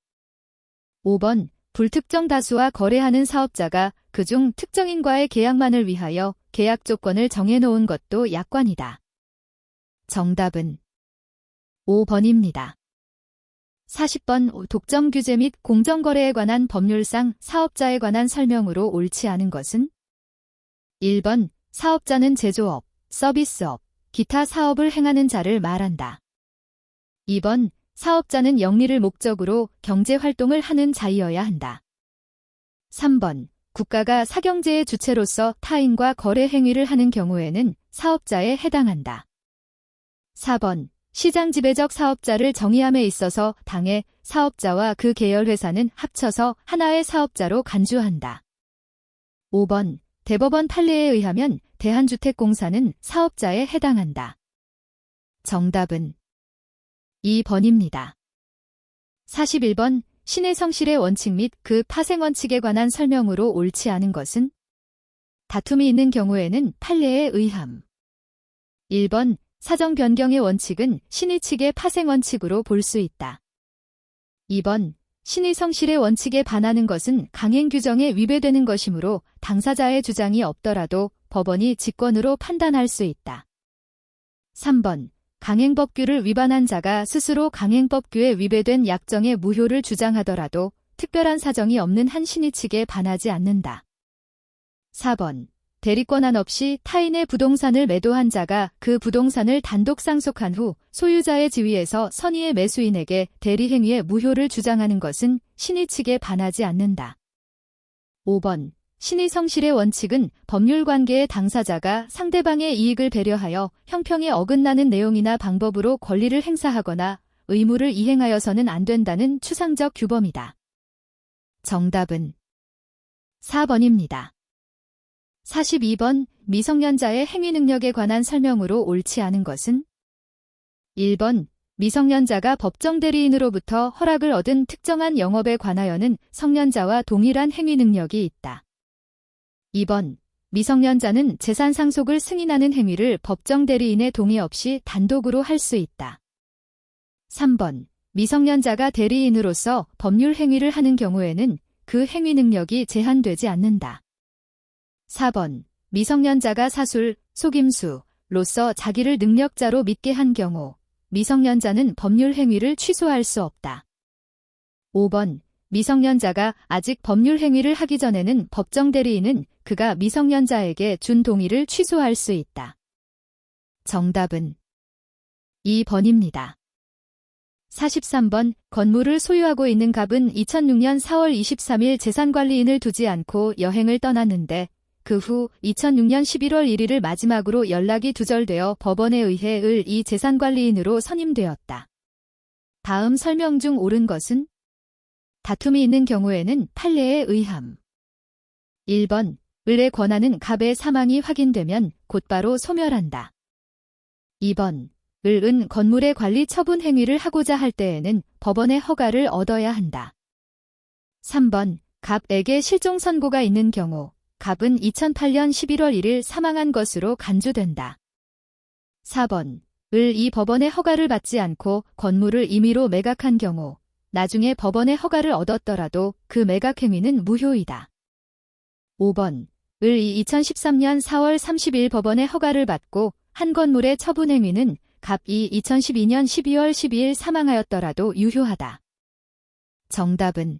5번. 불특정 다수와 거래하는 사업자가 그중 특정인과의 계약만을 위하여 계약 조건을 정해놓은 것도 약관이다. 정답은 5번입니다. 40번. 독점 규제 및 공정거래에 관한 법률상 사업자에 관한 설명으로 옳지 않은 것은? 1번. 사업자는 제조업, 서비스업, 기타 사업을 행하는 자를 말한다. 2번. 사업자는 영리를 목적으로 경제활동을 하는 자이어야 한다. 3번. 국가가 사경제의 주체로서 타인과 거래 행위를 하는 경우에는 사업자에 해당한다. 4번. 시장 지배적 사업자를 정의함에 있어서 당의 사업자와 그 계열 회사는 합쳐서 하나의 사업자로 간주한다. 5번. 대법원 판례에 의하면 대한주택공사는 사업자에 해당한다. 정답은 2번입니다. 41번. 신의 성실의 원칙 및 그 파생 원칙에 관한 설명으로 옳지 않은 것은? 다툼이 있는 경우에는 판례에 의함. 1번. 사정 변경의 원칙은 신의 측의 파생 원칙으로 볼 수 있다. 2번. 신의 성실의 원칙에 반하는 것은 강행 규정에 위배되는 것이므로 당사자의 주장이 없더라도 법원이 직권으로 판단할 수 있다. 3번. 강행법규를 위반한 자가 스스로 강행법규에 위배된 약정의 무효를 주장하더라도 특별한 사정이 없는 한 신의 측에 반하지 않는다. 4번. 대리권한 없이 타인의 부동산을 매도한 자가 그 부동산을 단독 상속한 후 소유자의 지위에서 선의의 매수인에게 대리행위의 무효를 주장하는 것은 신의 측에 반하지 않는다. 5번. 신의 성실의 원칙은 법률관계의 당사자가 상대방의 이익을 배려하여 형평에 어긋나는 내용이나 방법으로 권리를 행사하거나 의무를 이행하여서는 안 된다는 추상적 규범이다. 정답은 4번입니다. 42번. 미성년자의 행위 능력에 관한 설명으로 옳지 않은 것은? 1번. 미성년자가 법정 대리인으로부터 허락을 얻은 특정한 영업에 관하여는 성년자와 동일한 행위 능력이 있다. 2번. 미성년자는 재산 상속을 승인하는 행위를 법정 대리인의 동의 없이 단독으로 할 수 있다. 3번. 미성년자가 대리인으로서 법률 행위를 하는 경우에는 그 행위 능력이 제한되지 않는다. 4번. 미성년자가 사술, 속임수로서 자기를 능력자로 믿게 한 경우 미성년자는 법률 행위를 취소할 수 없다. 5번. 미성년자가 아직 법률 행위를 하기 전에는 법정 대리인은 그가 미성년자에게 준 동의를 취소할 수 있다. 정답은 2번입니다. 43번 건물을 소유하고 있는 갑은 2006년 4월 23일 재산관리인을 두지 않고 여행을 떠났는데 그 후 2006년 11월 1일을 마지막으로 연락이 두절되어 법원에 의해 을 이 재산관리인으로 선임되었다. 다음 설명 중 옳은 것은? 다툼이 있는 경우에는 판례에 의함. 1번 을의 권한은 갑의 사망이 확인되면 곧바로 소멸한다. 2번 을은 건물의 관리 처분 행위를 하고자 할 때에는 법원의 허가를 얻어야 한다. 3번 갑에게 실종 선고가 있는 경우 갑은 2008년 11월 1일 사망한 것으로 간주된다. 4번 이 법원의 허가를 받지 않고 건물을 임의로 매각한 경우 나중에 법원의 허가를 얻었더라도 그 매각 행위는 무효이다. 5번 이 2013년 4월 30일 법원의 허가를 받고 한 건물의 처분 행위는 갑이 2012년 12월 12일 사망하였더라도 유효하다. 정답은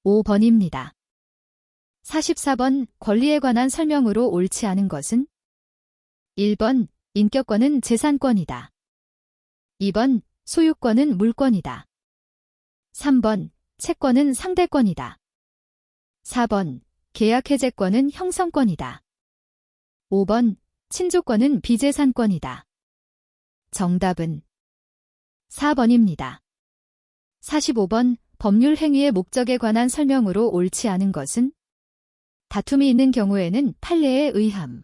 5번입니다. 44번 권리에 관한 설명으로 옳지 않은 것은? 1번 인격권은 재산권이다. 2번 소유권은 물권이다. 3번 채권은 상대권이다. 4번 계약해제권은 형성권이다. 5번 친족권은 비재산권이다. 정답은 4번입니다. 45번 법률 행위의 목적에 관한 설명으로 옳지 않은 것은? 다툼이 있는 경우에는 판례에 의함.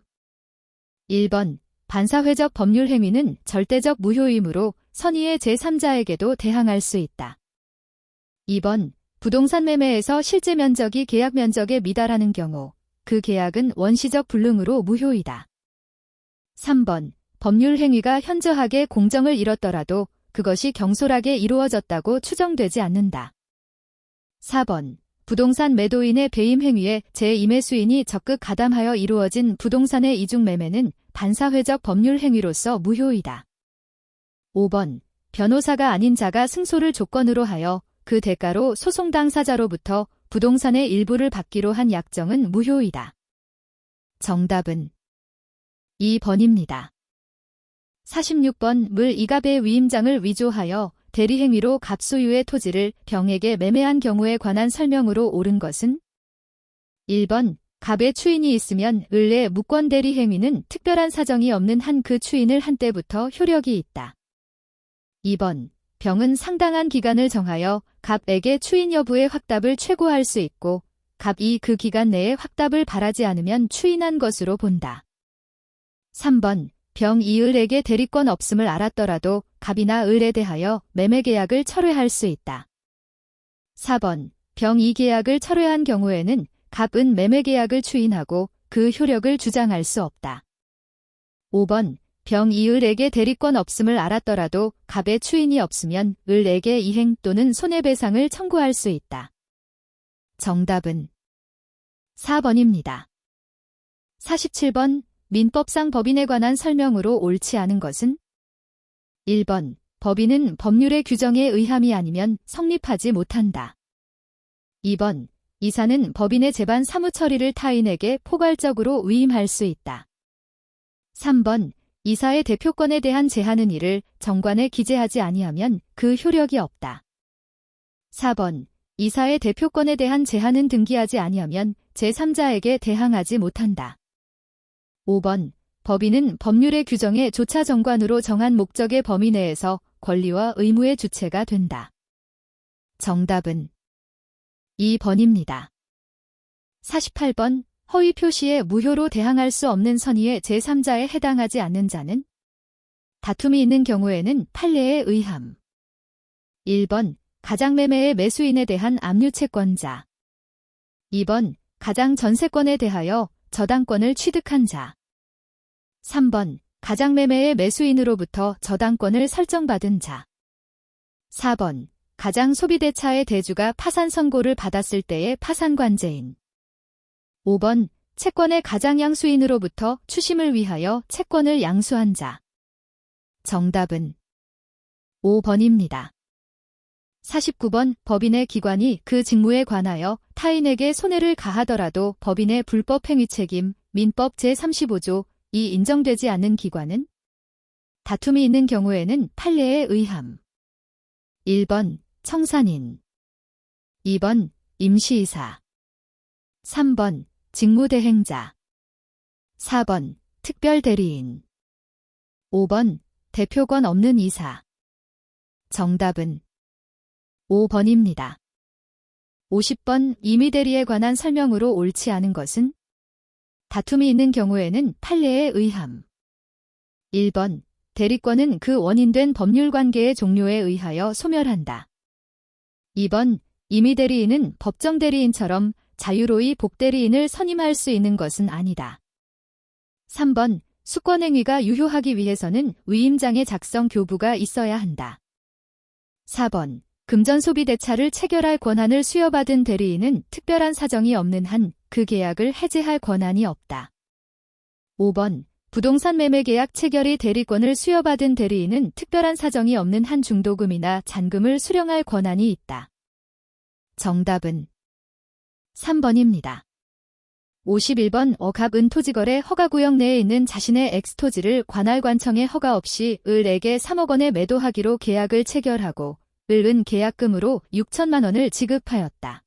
1번 반사회적 법률 행위는 절대적 무효이므로 선의의 제3자에게도 대항할 수 있다. 2번 부동산 매매에서 실제 면적이 계약 면적에 미달하는 경우 그 계약은 원시적 불능으로 무효이다. 3번 법률 행위가 현저하게 공정을 잃었더라도 그것이 경솔하게 이루어졌다고 추정되지 않는다. 4번 부동산 매도인의 배임 행위에 제2매수인이 적극 가담하여 이루어진 부동산의 이중 매매는 반사회적 법률 행위로서 무효이다. 5번 변호사가 아닌 자가 승소를 조건으로 하여 그 대가로 소송 당사자로부터 부동산의 일부를 받기로 한 약정은 무효이다. 정답은 2번입니다. 46번 물 이갑의 위임장을 위조하여 대리행위로 갑 소유의 토지를 병에게 매매한 경우에 관한 설명으로 옳은 것은? 1번 갑의 추인이 있으면 을의 무권 대리행위는 특별한 사정이 없는 한 그 추인을 한때부터 효력이 있다. 2번 병은 상당한 기간을 정하여 갑에게 추인 여부의 확답을 최고할 수 있고 갑이 그 기간 내에 확답을 바라지 않으면 추인한 것으로 본다. 3번 병 이을에게 대리권 없음을 알았더라도 갑이나 을에 대하여 매매계약을 철회할 수 있다. 4번 병 이 계약을 철회한 경우에는 갑은 매매계약을 추인하고 그 효력을 주장할 수 없다. 5번 병 이을에게 대리권 없음을 알았더라도 갑의 추인이 없으면 을에게 이행 또는 손해배상을 청구할 수 있다. 정답은 4번입니다. 47번 민법상 법인에 관한 설명으로 옳지 않은 것은? 1번 법인은 법률의 규정에 의함이 아니면 성립하지 못한다. 2번 이사는 법인의 재반 사무 처리를 타인에게 포괄적으로 위임할 수 있다. 3번 이사의 대표권에 대한 제한은 이를 정관에 기재하지 아니하면 그 효력이 없다. 4번 이사의 대표권에 대한 제한은 등기하지 아니하면 제3자에게 대항하지 못한다. 5번 법인은 법률의 규정에 조차 정관으로 정한 목적의 범위 내에서 권리와 의무의 주체가 된다. 정답은 2번입니다. 48번 허위 표시에 무효로 대항할 수 없는 선의의 제3자에 해당하지 않는 자는? 다툼이 있는 경우에는 판례에 의함. 1번 가장매매의 매수인에 대한 압류채권자. 2번 가장 전세권에 대하여 저당권을 취득한 자. 3번 가장매매의 매수인으로부터 저당권을 설정받은 자. 4번 가장 소비대차의 대주가 파산 선고를 받았을 때의 파산관제인. 5번 채권의 가장 양수인으로부터 추심을 위하여 채권을 양수한 자. 정답은 5번입니다. 49번 법인의 기관이 그 직무에 관하여 타인에게 손해를 가하더라도 법인의 불법행위 책임 민법 제35조 이 인정되지 않는 기관은 다툼이 있는 경우에는 판례에 의함. 1번 청산인 2번 임시이사 3번 직무대행자 4번 특별대리인 5번 대표권 없는 이사. 정답은 5번입니다. 50번 임의대리에 관한 설명으로 옳지 않은 것은 다툼이 있는 경우에는 판례에 의함. 1번 대리권은 그 원인된 법률관계의 종료에 의하여 소멸한다. 2번 임의대리인은 법정대리인처럼 자유로이 복대리인을 선임할 수 있는 것은 아니다. 3번 수권행위가 유효하기 위해서는 위임장의 작성 교부가 있어야 한다. 4번 금전소비대차를 체결할 권한을 수여받은 대리인은 특별한 사정이 없는 한 그 계약을 해제할 권한이 없다. 5번 부동산 매매계약 체결이 대리권을 수여받은 대리인은 특별한 사정이 없는 한 중도금이나 잔금을 수령할 권한이 있다. 정답은 3번입니다. 51번 억압은 토지거래 허가구역 내에 있는 자신의 엑스토지를 관할관청의 허가 없이 을에게 3억 원에 매도하기로 계약을 체결하고 을은 계약금으로 6천만 원을 지급하였다.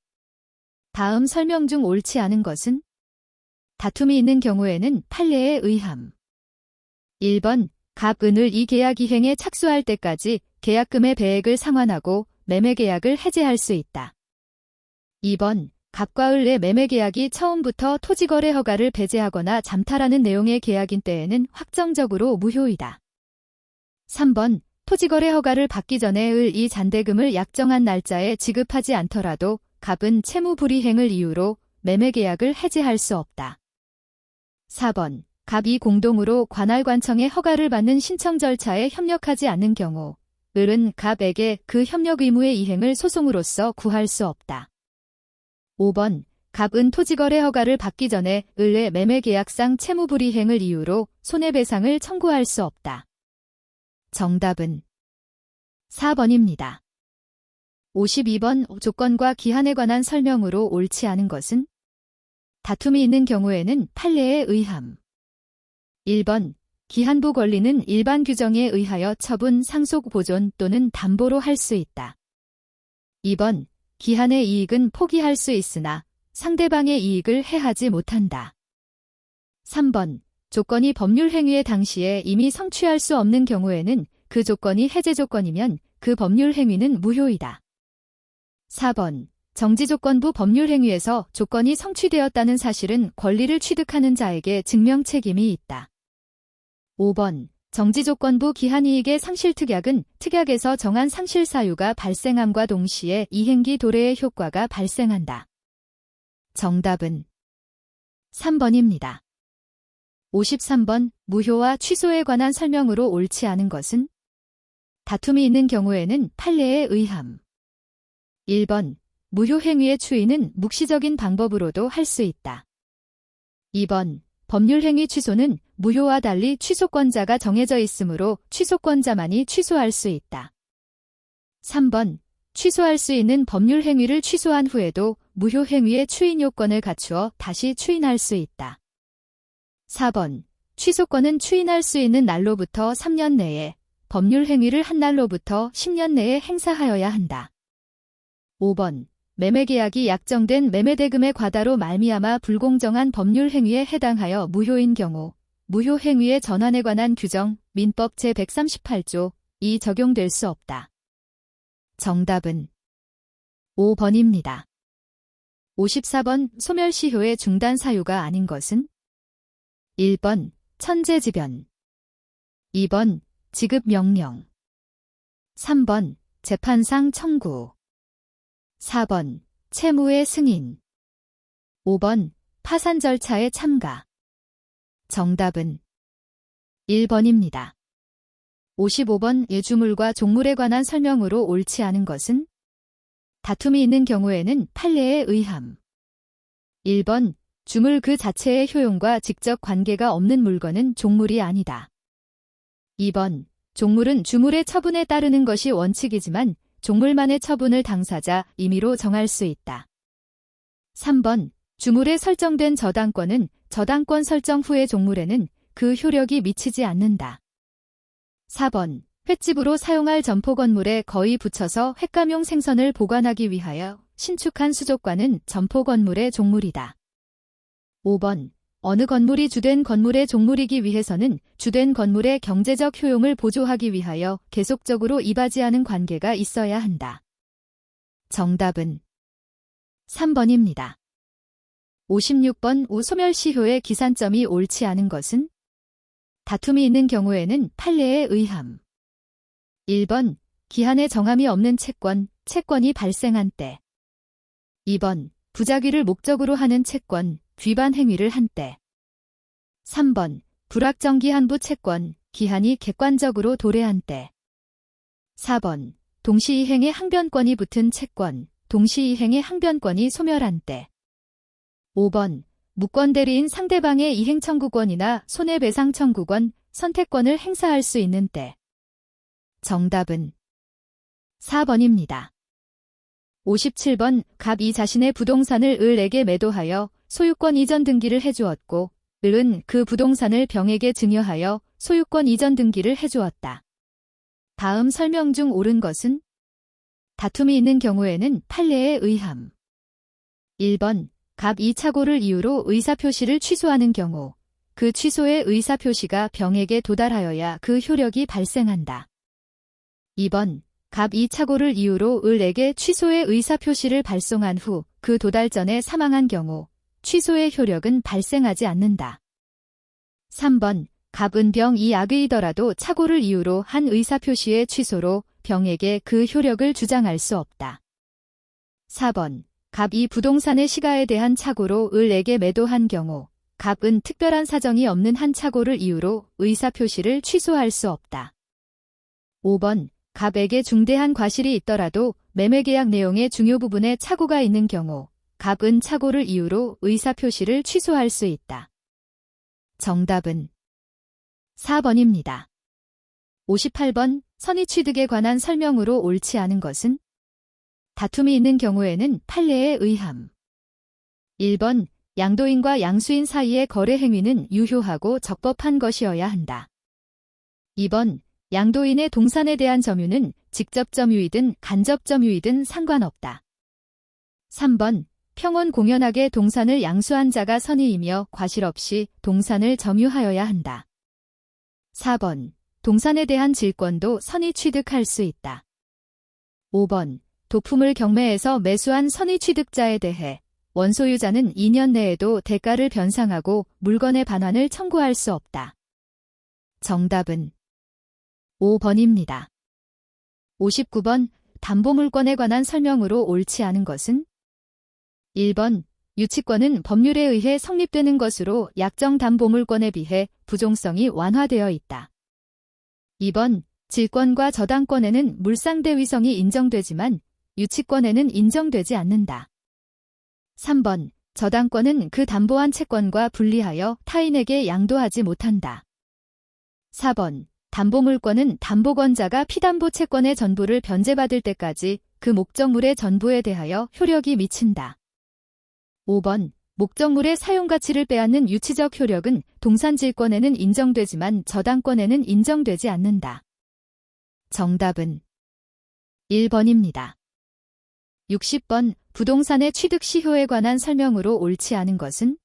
다음 설명 중 옳지 않은 것은 다툼이 있는 경우에는 판례에 의함. 1번 갑은을 이 계약 이행에 착수할 때까지 계약금의 배액을 상환하고 매매계약을 해제할 수 있다. 2번 갑과 을의 매매계약이 처음부터 토지거래 허가를 배제하거나 잠탈하는 내용의 계약인 때에는 확정적으로 무효이다. 3번 토지거래 허가를 받기 전에 을이 잔대금을 약정한 날짜에 지급하지 않더라도 갑은 채무불이행을 이유로 매매계약을 해제할 수 없다. 4번 갑이 공동으로 관할관청의 허가를 받는 신청 절차에 협력하지 않는 경우 을은 갑에게 그 협력 의무의 이행을 소송으로서 구할 수 없다. 5번 갑은 토지거래 허가를 받기 전에 을의 매매계약상 채무불이행을 이유로 손해배상을 청구할 수 없다. 정답은 4번입니다. 52번 조건과 기한에 관한 설명으로 옳지 않은 것은 다툼이 있는 경우에는 판례에 의함. 1번 기한부 권리는 일반 규정에 의하여 처분, 상속, 보존 또는 담보로 할 수 있다. 2번 기한의 이익은 포기할 수 있으나 상대방의 이익을 해하지 못한다. 3번 조건이 법률 행위의 당시에 이미 성취할 수 없는 경우에는 그 조건이 해제 조건이면 그 법률 행위는 무효이다. 4번 정지조건부 법률 행위에서 조건이 성취되었다는 사실은 권리를 취득하는 자에게 증명 책임이 있다. 5번 정지조건부 기한이익의 상실특약은 특약에서 정한 상실사유가 발생함과 동시에 이행기 도래의 효과가 발생한다. 정답은 3번입니다. 53번 무효와 취소에 관한 설명으로 옳지 않은 것은 다툼이 있는 경우에는 판례에 의함. 1번 무효행위의 추이는 묵시적인 방법으로도 할 수 있다. 2번 법률행위 취소는 무효와 달리 취소권자가 정해져 있으므로 취소권자만이 취소할 수 있다. 3번 취소할 수 있는 법률행위를 취소한 후에도 무효행위의 추인 요건을 갖추어 다시 추인할 수 있다. 4번 취소권은 추인할 수 있는 날로부터 3년 내에 법률행위를 한 날로부터 10년 내에 행사하여야 한다. 5번 매매계약이 약정된 매매대금의 과다로 말미암아 불공정한 법률행위에 해당하여 무효인 경우 무효행위의 전환에 관한 규정 민법 제138조 이 적용될 수 없다. 정답은 5번입니다. 54번 소멸시효의 중단 사유가 아닌 것은 1번 천재지변 2번 지급명령 3번 재판상 청구 4번 채무의 승인 5번 파산 절차의 참가 정답은 1번입니다. 55번 예주물과 종물에 관한 설명으로 옳지 않은 것은 다툼이 있는 경우에는 판례에 의함. 1번 주물 그 자체의 효용과 직접 관계가 없는 물건은 종물이 아니다. 2번 종물은 주물의 처분에 따르는 것이 원칙이지만 종물만의 처분을 당사자 임의로 정할 수 있다. 3번 주물에 설정된 저당권은 저당권 설정 후의 종물에는 그 효력이 미치지 않는다. 4번 횟집으로 사용할 점포 건물에 거의 붙여서 횟감용 생선을 보관하기 위하여 신축한 수족관은 점포 건물의 종물이다. 5번 어느 건물이 주된 건물의 종물이기 위해서는 주된 건물의 경제적 효용을 보조하기 위하여 계속적으로 이바지하는 관계가 있어야 한다. 정답은 3번입니다. 56번 소멸시효의 기산점이 옳지 않은 것은? 다툼이 있는 경우에는 판례에 의함. 1번 기한에 정함이 없는 채권이 발생한 때. 2번 부작위를 목적으로 하는 채권, 위반 행위를 한 때. 3번 불확정기한부 채권, 기한이 객관적으로 도래한 때. 4번 동시이행의 항변권이 붙은 채권, 동시이행의 항변권이 소멸한 때. 5번 무권대리인 상대방의 이행청구권이나 손해배상청구권, 선택권을 행사할 수 있는 때. 정답은 4번입니다. 57번 갑이 자신의 부동산을 을에게 매도하여 소유권 이전 등기를 해주었고 을은 그 부동산을 병에게 증여하여 소유권 이전 등기를 해주었다. 다음 설명 중 옳은 것은? 다툼이 있는 경우에는 판례에 의함. 1번 갑이 착오를 이유로 의사표시를 취소하는 경우 그 취소의 의사표시가 병에게 도달하여야 그 효력이 발생한다. 2번 갑이 착오를 이유로 을에게 취소의 의사표시를 발송한 후 그 도달 전에 사망한 경우 취소의 효력은 발생하지 않는다. 3번 갑은 병이 악의이더라도 착오를 이유로 한 의사표시의 취소로 병에게 그 효력을 주장할 수 없다. 4번 갑이 부동산의 시가에 대한 착오로 을에게 매도한 경우 갑은 특별한 사정이 없는 한 착오를 이유로 의사표시를 취소할 수 없다. 5번 갑에게 중대한 과실이 있더라도 매매계약 내용의 중요 부분에 착오가 있는 경우 갑은 착오를 이유로 의사표시를 취소할 수 있다. 정답은 4번입니다. 58번 선의취득에 관한 설명으로 옳지 않은 것은? 다툼이 있는 경우에는 판례에 의함. 1번 양도인과 양수인 사이의 거래 행위는 유효하고 적법한 것이어야 한다. 2번 양도인의 동산에 대한 점유는 직접 점유이든 간접 점유이든 상관없다. 3번 평온 공연하게 동산을 양수한 자가 선의이며 과실 없이 동산을 점유하여야 한다. 4번 동산에 대한 질권도 선의 취득할 수 있다. 5번 도품을 경매에서 매수한 선의 취득자에 대해 원소유자는 2년 내에도 대가를 변상하고 물건의 반환을 청구할 수 없다. 정답은 5번입니다. 59번 담보물권에 관한 설명으로 옳지 않은 것은? 1번 유치권은 법률에 의해 성립되는 것으로 약정 담보물권에 비해 부종성이 완화되어 있다. 2번 질권과 저당권에는 물상대위성이 인정되지만 유치권에는 인정되지 않는다. 3번 저당권은 그 담보한 채권과 분리하여 타인에게 양도하지 못한다. 4번 담보물권은 담보권자가 피담보 채권의 전부를 변제받을 때까지 그 목적물의 전부에 대하여 효력이 미친다. 5번 목적물의 사용가치를 빼앗는 유치적 효력은 동산질권에는 인정되지만 저당권에는 인정되지 않는다. 정답은 1번입니다. 60번 부동산의 취득 시효에 관한 설명으로 옳지 않은 것은?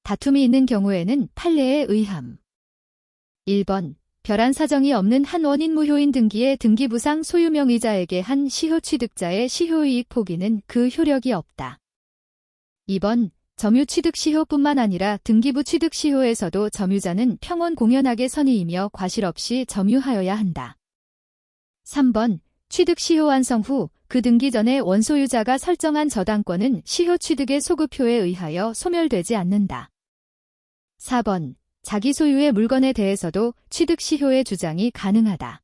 다툼이 있는 경우에는 판례에 의함. 1번 별한 사정이 없는 한 원인 무효인 등기의 등기부상 소유명의자에게 한 시효 취득자의 시효이익 포기는 그 효력이 없다. 2번 점유 취득 시효뿐만 아니라 등기부 취득 시효에서도 점유자는 평온 공연하게 선의이며 과실 없이 점유하여야 한다. 3번 취득 시효 완성 후 그 등기 전에 원소유자가 설정한 저당권은 시효 취득의 소급효에 의하여 소멸되지 않는다. 4번 자기 소유의 물건에 대해서도 취득 시효의 주장이 가능하다.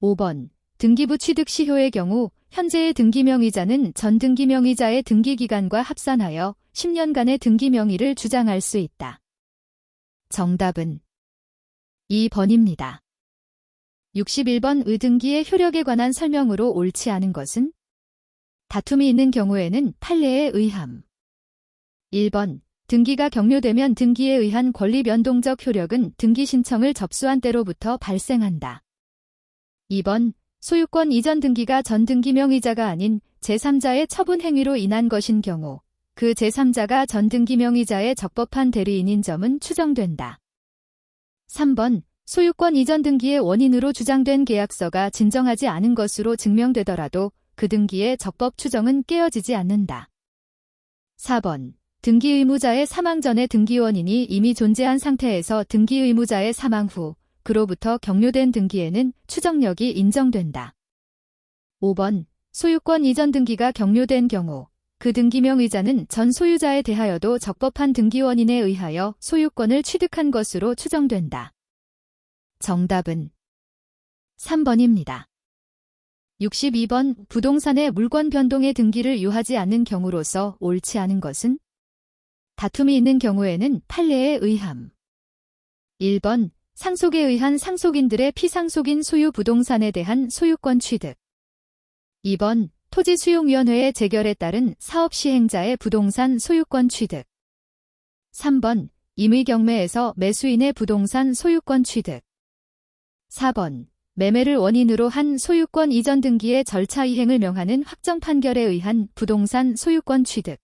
5번 등기부 취득 시효의 경우 현재의 등기명의자는 전 등기명의자의 등기기간과 합산하여 10년간의 등기명의를 주장할 수 있다. 정답은 2번입니다. 61번 등기의 효력에 관한 설명으로 옳지 않은 것은? 다툼이 있는 경우에는 판례에 의함. 1번 등기가 격려되면 등기에 의한 권리 변동적 효력은 등기 신청을 접수한 때로부터 발생한다. 2번 소유권 이전 등기가 전 등기 명의자가 아닌 제3자의 처분 행위로 인한 것인 경우 그 제3자가 전 등기 명의자의 적법한 대리인인 점은 추정된다. 3번 소유권 이전 등기의 원인으로 주장된 계약서가 진정하지 않은 것으로 증명되더라도 그 등기의 적법 추정은 깨어지지 않는다. 4번 등기 의무자의 사망 전에 등기 원인이 이미 존재한 상태에서 등기 의무자의 사망 후 그로부터 격려된 등기에는 추정력이 인정된다. 5번 소유권 이전 등기가 격려된 경우 그 등기 명의자는 전 소유자에 대하여도 적법한 등기 원인에 의하여 소유권을 취득한 것으로 추정된다. 정답은 3번입니다. 62번 부동산의 물권 변동의 등기를 요하지 않는 경우로서 옳지 않은 것은? 다툼이 있는 경우에는 판례에 의함. 1번 상속에 의한 상속인들의 피상속인 소유 부동산에 대한 소유권 취득. 2번 토지수용위원회의 재결에 따른 사업시행자의 부동산 소유권 취득. 3번 임의경매에서 매수인의 부동산 소유권 취득. 4번 매매를 원인으로 한 소유권 이전 등기의 절차 이행을 명하는 확정 판결에 의한 부동산 소유권 취득.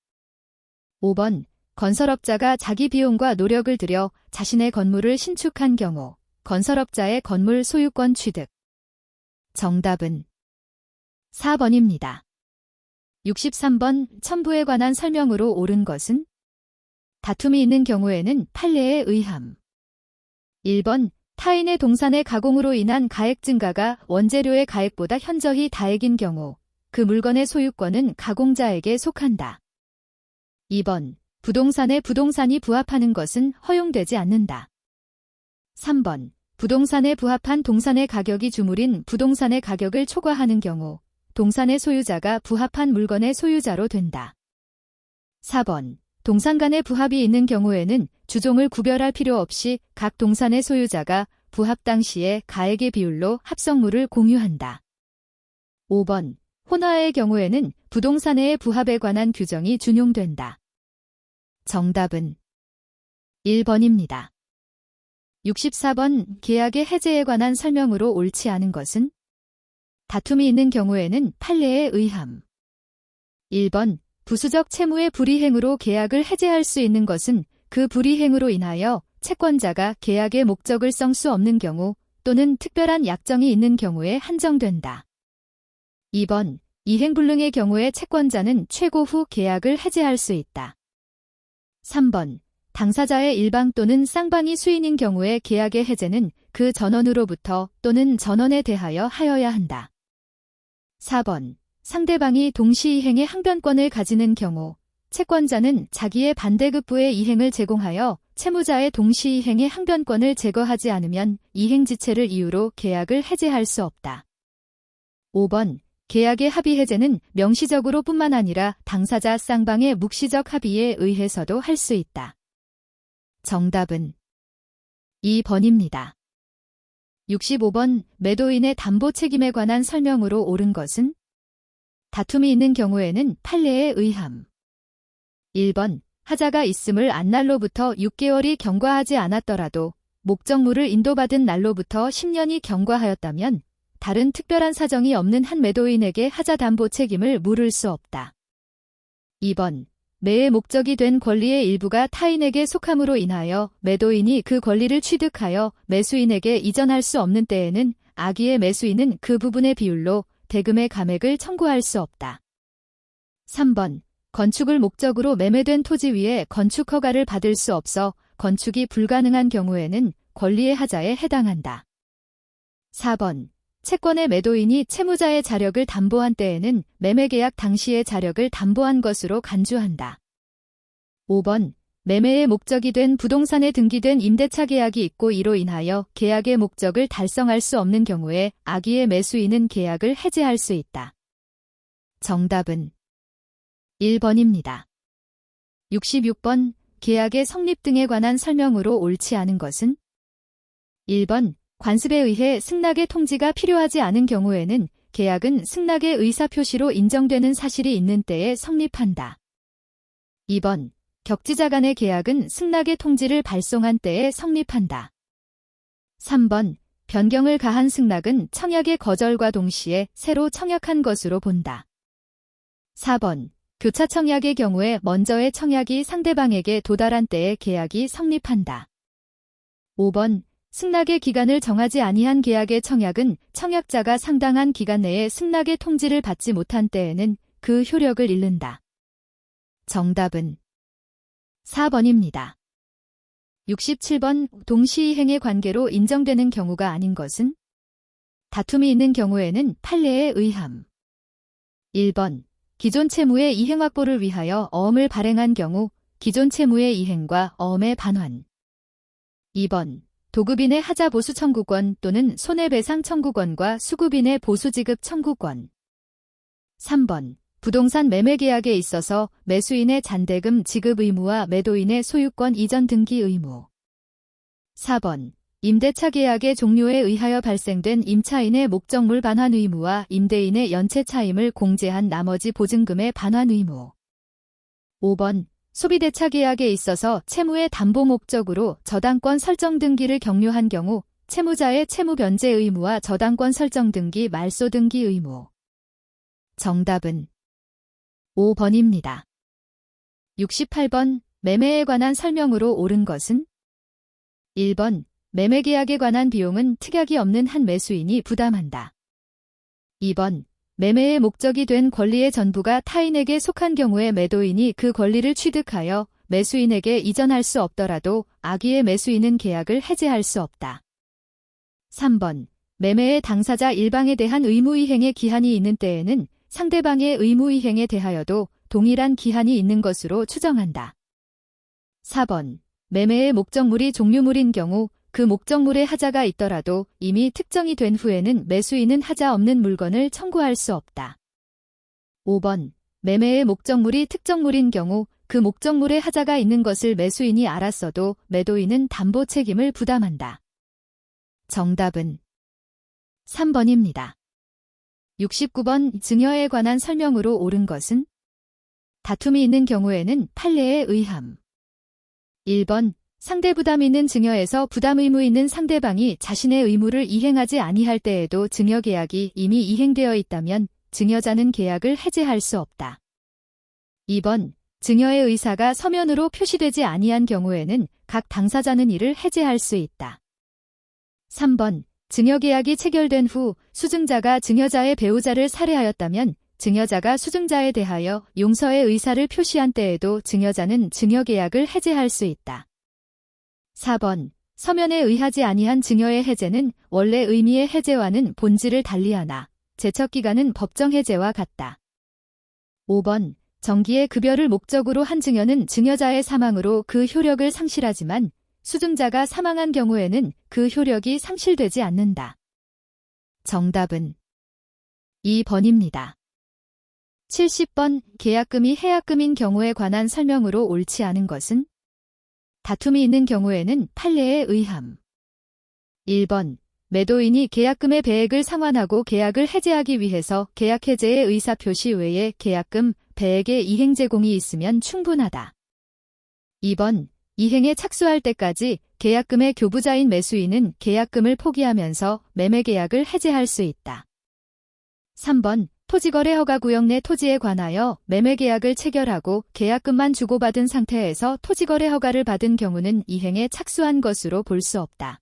5번 건설업자가 자기 비용과 노력을 들여 자신의 건물을 신축한 경우 건설업자의 건물 소유권 취득. 정답은 4번입니다. 63번 첨부에 관한 설명으로 옳은 것은? 다툼이 있는 경우에는 판례에 의함. 1번 타인의 동산의 가공으로 인한 가액 증가가 원재료의 가액보다 현저히 다액인 경우 그 물건의 소유권은 가공자에게 속한다. 2번 부동산에 부동산이 부합하는 것은 허용되지 않는다. 3번 부동산에 부합한 동산의 가격이 주물인 부동산의 가격을 초과하는 경우 동산의 소유자가 부합한 물건의 소유자로 된다. 4번 동산 간의 부합이 있는 경우에는 주종을 구별할 필요 없이 각 동산의 소유자가 부합 당시의 가액의 비율로 합성물을 공유한다. 5번 혼화의 경우에는 부동산의 부합에 관한 규정이 준용된다. 정답은 1번입니다. 64번 계약의 해제에 관한 설명으로 옳지 않은 것은? 다툼이 있는 경우에는 판례에 의함. 1번 부수적 채무의 불이행으로 계약을 해제할 수 있는 것은 그 불이행으로 인하여 채권자가 계약의 목적을 성 수 없는 경우 또는 특별한 약정이 있는 경우에 한정된다. 2번 이행불능의 경우에 채권자는 최고 후 계약을 해제할 수 있다. 3번 당사자의 일방 또는 쌍방이 수인인 경우에 계약의 해제는 그 전원으로부터 또는 전원에 대하여 하여야 한다. 4번 상대방이 동시이행의 항변권을 가지는 경우 채권자는 자기의 반대급부의 이행을 제공하여 채무자의 동시이행의 항변권을 제거하지 않으면 이행지체를 이유로 계약을 해제할 수 없다. 5번 계약의 합의 해제는 명시적으로 뿐만 아니라 당사자 쌍방의 묵시적 합의에 의해서도 할 수 있다. 정답은 2번입니다. 65번 매도인의 담보 책임에 관한 설명으로 옳은 것은? 다툼이 있는 경우에는 판례에 의함. 1번 하자가 있음을 안 날로부터 6개월이 경과하지 않았더라도 목적물을 인도받은 날로부터 10년이 경과하였다면 다른 특별한 사정이 없는 한 매도인에게 하자 담보 책임을 물을 수 없다. 2번 매의 목적이 된 권리의 일부가 타인에게 속함으로 인하여 매도인이 그 권리를 취득하여 매수인에게 이전할 수 없는 때에는 악의의 매수인은 그 부분의 비율로 대금의 감액을 청구할 수 없다. 3번 건축을 목적으로 매매된 토지 위에 건축 허가를 받을 수 없어 건축이 불가능한 경우에는 권리의 하자에 해당한다. 4번 채권의 매도인이 채무자의 자력을 담보한 때에는 매매계약 당시의 자력을 담보한 것으로 간주한다. 5번 매매의 목적이 된 부동산에 등기된 임대차 계약이 있고 이로 인하여 계약의 목적을 달성할 수 없는 경우에 악의의 매수인은 계약을 해제할 수 있다. 정답은 1번입니다. 66번 계약의 성립 등에 관한 설명으로 옳지 않은 것은? 1번 관습에 의해 승낙의 통지가 필요하지 않은 경우에는 계약은 승낙의 의사표시로 인정되는 사실이 있는 때에 성립한다. 2번. 격지자 간의 계약은 승낙의 통지를 발송한 때에 성립한다. 3번. 변경을 가한 승낙은 청약의 거절과 동시에 새로 청약한 것으로 본다. 4번. 교차 청약의 경우에 먼저의 청약이 상대방에게 도달한 때에 계약이 성립한다. 5번. 승낙의 기간을 정하지 아니한 계약의 청약은 청약자가 상당한 기간 내에 승낙의 통지를 받지 못한 때에는 그 효력을 잃는다. 정답은 4번입니다. 67번. 동시이행의 관계로 인정되는 경우가 아닌 것은? 다툼이 있는 경우에는 판례에 의함. 1번. 기존 채무의 이행 확보를 위하여 어음을 발행한 경우 기존 채무의 이행과 어음의 반환. 2번. 도급인의 하자 보수 청구권 또는 손해배상 청구권과 수급인의 보수 지급 청구권. 3번. 부동산 매매 계약에 있어서 매수인의 잔대금 지급 의무와 매도인의 소유권 이전 등기 의무. 4번. 임대차 계약의 종료에 의하여 발생된 임차인의 목적물 반환 의무와 임대인의 연체 차임을 공제한 나머지 보증금의 반환 의무. 5번. 소비대차 계약에 있어서 채무의 담보 목적으로 저당권 설정 등기를 격려한 경우 채무자의 채무 변제 의무와 저당권 설정 등기 말소 등기 의무. 정답은 5번입니다. 68번. 매매에 관한 설명으로 옳은 것은? 1번. 매매계약에 관한 비용은 특약이 없는 한 매수인이 부담한다. 2번. 매매의 목적이 된 권리의 전부가 타인에게 속한 경우에 매도인이 그 권리를 취득하여 매수인에게 이전할 수 없더라도 악의의 매수인은 계약을 해지할 수 없다. 3번. 매매의 당사자 일방에 대한 의무이행의 기한이 있는 때에는 상대방의 의무이행에 대하여도 동일한 기한이 있는 것으로 추정한다. 4번. 매매의 목적물이 종류물인 경우 그 목적물에 하자가 있더라도 이미 특정이 된 후에는 매수인은 하자 없는 물건을 청구할 수 없다. 5번. 매매의 목적물이 특정물인 경우 그 목적물에 하자가 있는 것을 매수인이 알았어도 매도인은 담보 책임을 부담한다. 정답은 3번입니다. 69번. 증여에 관한 설명으로 옳은 것은? 다툼이 있는 경우에는 판례에 의함. 1번. 상대 부담이 있는 증여에서 부담 의무 있는 상대방이 자신의 의무를 이행하지 아니할 때에도 증여계약이 이미 이행되어 있다면 증여자는 계약을 해지할 수 없다. 2번. 증여의 의사가 서면으로 표시되지 아니한 경우에는 각 당사자는 이를 해지할 수 있다. 3번. 증여계약이 체결된 후 수증자가 증여자의 배우자를 살해하였다면 증여자가 수증자에 대하여 용서의 의사를 표시한 때에도 증여자는 증여계약을 해지할 수 있다. 4번. 서면에 의하지 아니한 증여의 해제는 원래 의미의 해제와는 본질을 달리하나 제척기간은 법정 해제와 같다. 5번. 정기의 급여를 목적으로 한 증여는 증여자의 사망으로 그 효력을 상실하지만 수증자가 사망한 경우에는 그 효력이 상실되지 않는다. 정답은 2번입니다. 70번. 계약금이 해약금인 경우에 관한 설명으로 옳지 않은 것은? 다툼이 있는 경우에는 판례에 의함. 1번. 매도인이 계약금의 배액을 상환하고 계약을 해제하기 위해서 계약 해제의 의사표시 외에 계약금, 배액의 이행 제공이 있으면 충분하다. 2번. 이행에 착수할 때까지 계약금의 교부자인 매수인은 계약금을 포기하면서 매매계약을 해제할 수 있다. 3번. 토지거래 허가구역 내 토지에 관하여 매매계약을 체결하고 계약금만 주고받은 상태에서 토지거래 허가를 받은 경우는 이행에 착수한 것으로 볼 수 없다.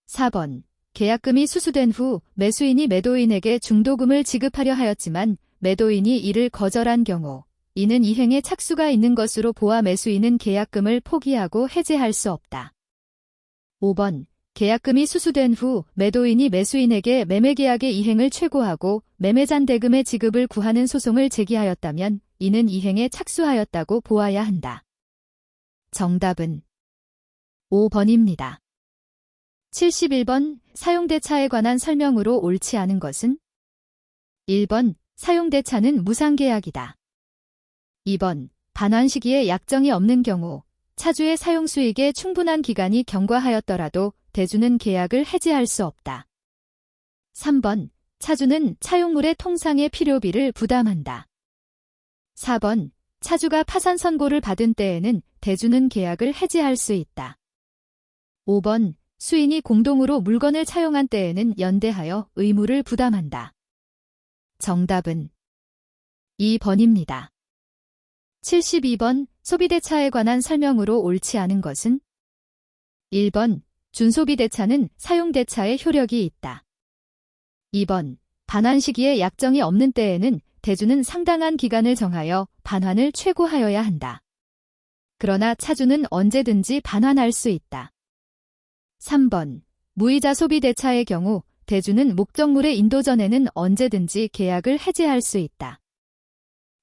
4번. 계약금이 수수된 후 매수인이 매도인에게 중도금을 지급하려 하였지만 매도인이 이를 거절한 경우 이는 이행에 착수가 있는 것으로 보아 매수인은 계약금을 포기하고 해제할 수 없다. 5번. 계약금이 수수된 후 매도인이 매수인에게 매매계약의 이행을 최고하고 매매잔대금의 지급을 구하는 소송을 제기하였다면 이는 이행에 착수하였다고 보아야 한다. 정답은 5번입니다. 71번. 사용대차에 관한 설명으로 옳지 않은 것은? 1번. 사용대차는 무상계약이다. 2번. 반환 시기에 약정이 없는 경우 차주의 사용수익에 충분한 기간이 경과하였더라도 대주는 계약을 해지할 수 없다. 3번. 차주는 차용물의 통상의 필요비를 부담한다. 4번. 차주가 파산 선고를 받은 때에는 대주는 계약을 해지할 수 있다. 5번. 수인이 공동으로 물건을 차용한 때에는 연대하여 의무를 부담한다. 정답은 2번입니다. 72번. 소비대차에 관한 설명으로 옳지 않은 것은? 1번. 준소비대차는 사용대차에 효력이 있다. 2번. 반환 시기에 약정이 없는 때에는 대주는 상당한 기간을 정하여 반환을 최고하여야 한다. 그러나 차주는 언제든지 반환할 수 있다. 3번. 무이자 소비대차의 경우 대주는 목적물의 인도 전에는 언제든지 계약을 해지할 수 있다.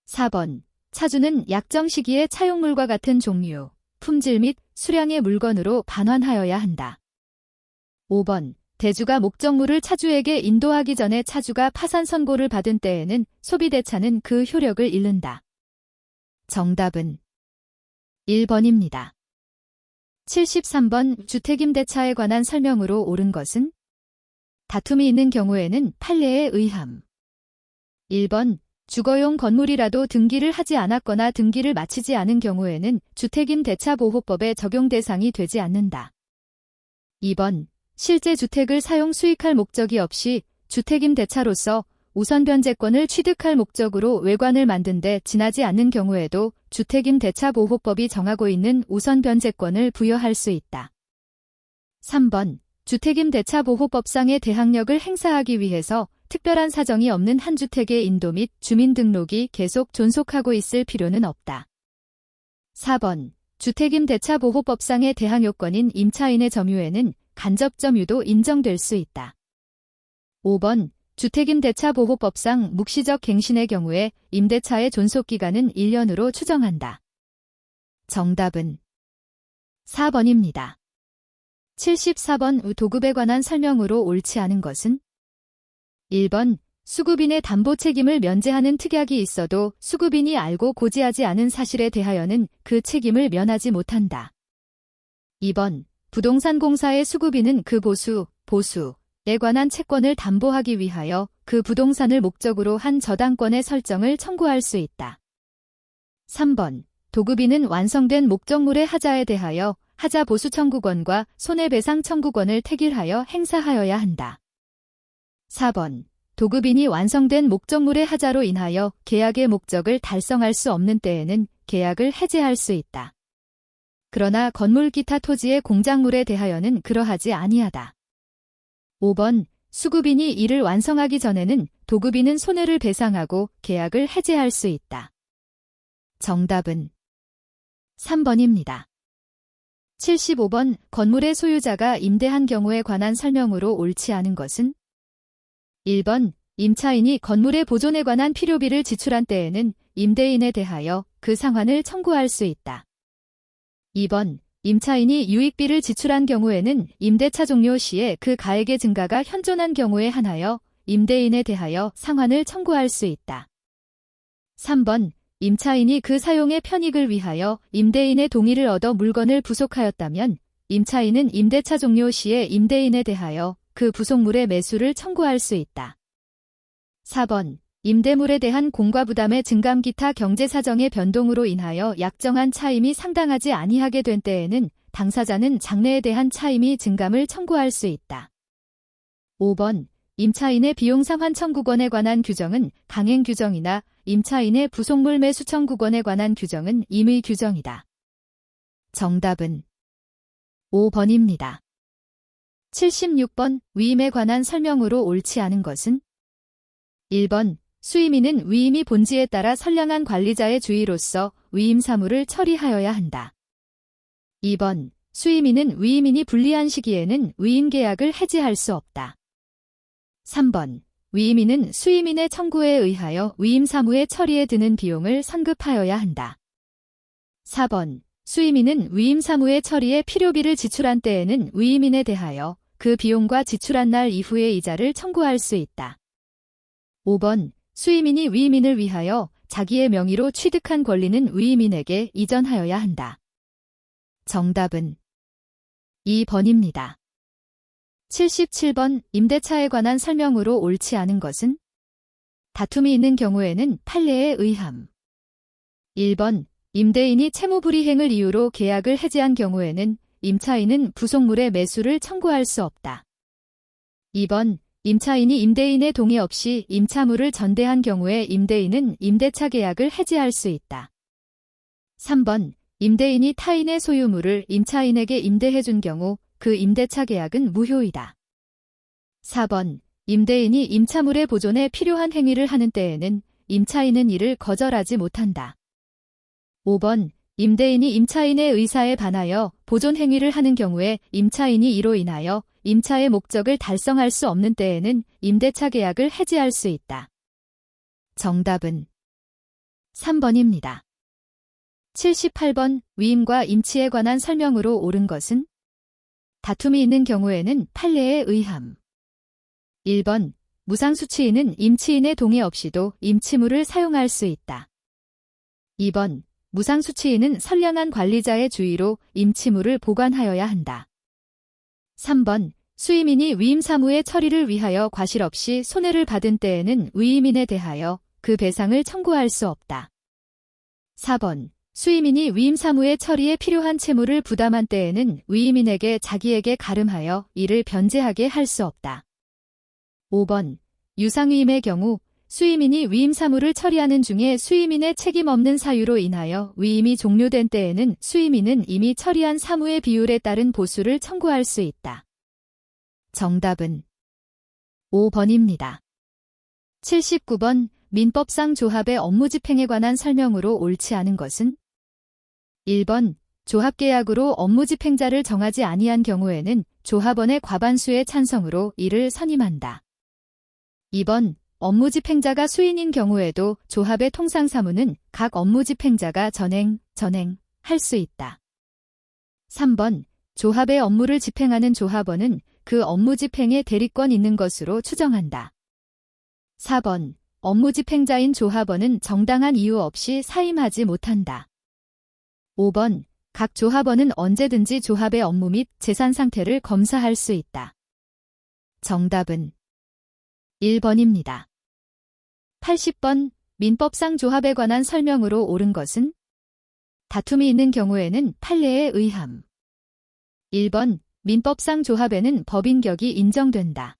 4번. 차주는 약정 시기에 차용물과 같은 종류, 품질 및 수량의 물건으로 반환하여야 한다. 5번. 대주가 목적물을 차주에게 인도하기 전에 차주가 파산 선고를 받은 때에는 소비대차는 그 효력을 잃는다. 정답은 1번입니다. 73번. 주택임대차에 관한 설명으로 옳은 것은? 다툼이 있는 경우에는 판례에 의함. 1번. 주거용 건물이라도 등기를 하지 않았거나 등기를 마치지 않은 경우에는 주택임대차보호법의 적용 대상이 되지 않는다. 2번. 실제 주택을 사용 수익할 목적이 없이 주택임대차로서 우선 변제권을 취득할 목적으로 외관을 만든 데 지나지 않는 경우에도 주택임대차보호법이 정하고 있는 우선 변제권을 부여할 수 있다. 3번. 주택임대차보호법상의 대항력을 행사하기 위해서 특별한 사정이 없는 한 주택의 인도 및 주민등록이 계속 존속하고 있을 필요는 없다. 4번. 주택임대차보호법상의 대항요건인 임차인의 점유에는 간접 점유도 인정될 수 있다. 5번. 주택임대차보호법상 묵시적 갱신의 경우에 임대차의 존속기간은 1년으로 추정한다. 정답은 4번입니다. 74번. 도급에 관한 설명으로 옳지 않은 것은? 1번. 수급인의 담보 책임을 면제하는 특약이 있어도 수급인이 알고 고지하지 않은 사실에 대하여는 그 책임을 면하지 못한다. 2번. 부동산 공사의 수급인은 그 보수에 관한 채권을 담보하기 위하여 그 부동산을 목적으로 한 저당권의 설정을 청구할 수 있다. 3번. 도급인은 완성된 목적물의 하자에 대하여 하자 보수 청구권과 손해배상 청구권을 택일하여 행사하여야 한다. 4번. 도급인이 완성된 목적물의 하자로 인하여 계약의 목적을 달성할 수 없는 때에는 계약을 해지할 수 있다. 그러나 건물 기타 토지의 공작물에 대하여는 그러하지 아니하다. 5번. 수급인이 이를 완성하기 전에는 도급인은 손해를 배상하고 계약을 해지할 수 있다. 정답은 3번입니다. 75번. 건물의 소유자가 임대한 경우에 관한 설명으로 옳지 않은 것은? 1번. 임차인이 건물의 보존에 관한 필요비를 지출한 때에는 임대인에 대하여 그 상환을 청구할 수 있다. 2번. 임차인이 유익비를 지출한 경우에는 임대차 종료 시에 그 가액의 증가가 현존한 경우에 한하여 임대인에 대하여 상환을 청구할 수 있다. 3번. 임차인이 그 사용의 편익을 위하여 임대인의 동의를 얻어 물건을 부속하였다면 임차인은 임대차 종료 시에 임대인에 대하여 그 부속물의 매수를 청구할 수 있다. 4번. 임대물에 대한 공과 부담의 증감 기타 경제사정의 변동으로 인하여 약정한 차임이 상당하지 아니하게 된 때에는 당사자는 장래에 대한 차임이 증감을 청구할 수 있다. 5번. 임차인의 비용 상환 청구권에 관한 규정은 강행 규정이나 임차인의 부속물 매수 청구권에 관한 규정은 임의 규정이다. 정답은 5번입니다. 76번. 위임에 관한 설명으로 옳지 않은 것은? 1번. 수임인은 위임이 본지에 따라 선량한 관리자의 주의로서 위임 사무를 처리하여야 한다. 2번. 수임인은 위임인이 불리한 시기에는 위임 계약을 해지할 수 없다. 3번. 위임인은 수임인의 청구에 의하여 위임 사무의 처리에 드는 비용을 선급하여야 한다. 4번. 수임인은 위임 사무의 처리에 필요비를 지출한 때에는 위임인에 대하여 그 비용과 지출한 날 이후의 이자를 청구할 수 있다. 5번. 수임인이 위임인을 위하여 자기의 명의로 취득한 권리는 위임인에게 이전하여야 한다. 정답은 2번입니다. 77번 임대차에 관한 설명으로 옳지 않은 것은? 다툼이 있는 경우에는 판례에 의함. 1번 임대인이 채무불이행을 이유로 계약을 해지한 경우에는 임차인은 부속물의 매수를 청구할 수 없다. 2번 임차인이 임대인의 동의 없이 임차물을 전대한 경우에 임대인은 임대차 계약을 해지할 수 있다. 3번 임대인이 타인의 소유물을 임차인에게 임대해준 경우 그 임대차 계약은 무효이다. 4번 임대인이 임차물의 보존에 필요한 행위를 하는 때에는 임차인은 이를 거절하지 못한다. 5번 임대인이 임차인의 의사에 반하여 보존 행위를 하는 경우에 임차인이 이로 인하여 임차의 목적을 달성할 수 없는 때에는 임대차 계약을 해지할 수 있다. 정답은 3번입니다. 78번 위임과 임치에 관한 설명으로 옳은 것은? 다툼이 있는 경우에는 판례에 의함. 1번 무상수취인은 임치인의 동의 없이도 임치물을 사용할 수 있다. 2번 무상수취인은 선량한 관리자의 주의로 임치물을 보관하여야 한다. 3번 수임인이 위임 사무의 처리를 위하여 과실 없이 손해를 받은 때에는 위임인에 대하여 그 배상을 청구할 수 없다. 4번 수임인이 위임 사무의 처리에 필요한 채무를 부담한 때에는 위임인에게 자기에게 가름하여 이를 변제하게 할 수 없다. 5번 유상위임의 경우 수임인이 위임 사무를 처리하는 중에 수임인의 책임 없는 사유로 인하여 위임이 종료된 때에는 수임인은 이미 처리한 사무의 비율에 따른 보수를 청구할 수 있다. 정답은 5번입니다. 79번 민법상 조합의 업무집행에 관한 설명으로 옳지 않은 것은? 1번 조합계약으로 업무집행자를 정하지 아니한 경우에는 조합원의 과반수의 찬성으로 이를 선임한다. 2번 업무집행자가 수인인 경우에도 조합의 통상사무는 각 업무집행자가 전행할 수 있다. 3번 조합의 업무를 집행하는 조합원은 그 업무집행에 대리권 있는 것으로 추정한다. 4번 업무집행자인 조합원은 정당한 이유 없이 사임하지 못한다. 5번 각 조합원은 언제든지 조합의 업무 및 재산 상태를 검사할 수 있다. 정답은 1번입니다. 80번 민법상 조합에 관한 설명으로 옳은 것은? 다툼이 있는 경우에는 판례에 의함. 1번 민법상 조합에는 법인격이 인정된다.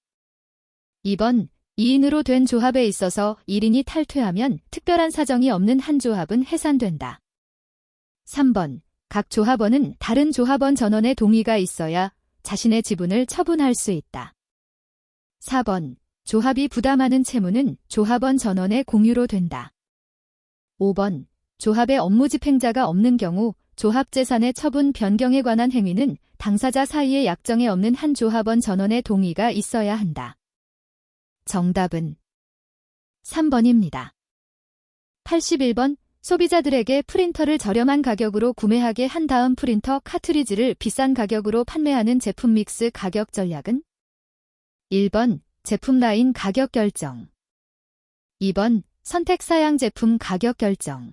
2번 2인으로 된 조합에 있어서 1인이 탈퇴하면 특별한 사정이 없는 한 조합은 해산된다. 3번 각 조합원은 다른 조합원 전원의 동의가 있어야 자신의 지분을 처분할 수 있다. 4번 조합이 부담하는 채무는 조합원 전원의 공유로 된다. 5번 조합의 업무집행자가 없는 경우 조합재산의 처분 변경에 관한 행위는 당사자 사이의 약정에 없는 한 조합원 전원의 동의가 있어야 한다. 정답은 3번입니다. 81번 소비자들에게 프린터를 저렴한 가격으로 구매하게 한 다음 프린터 카트리지를 비싼 가격으로 판매하는 제품 믹스 가격 전략은? 1번 제품 라인 가격 결정. 2번 선택 사양 제품 가격 결정.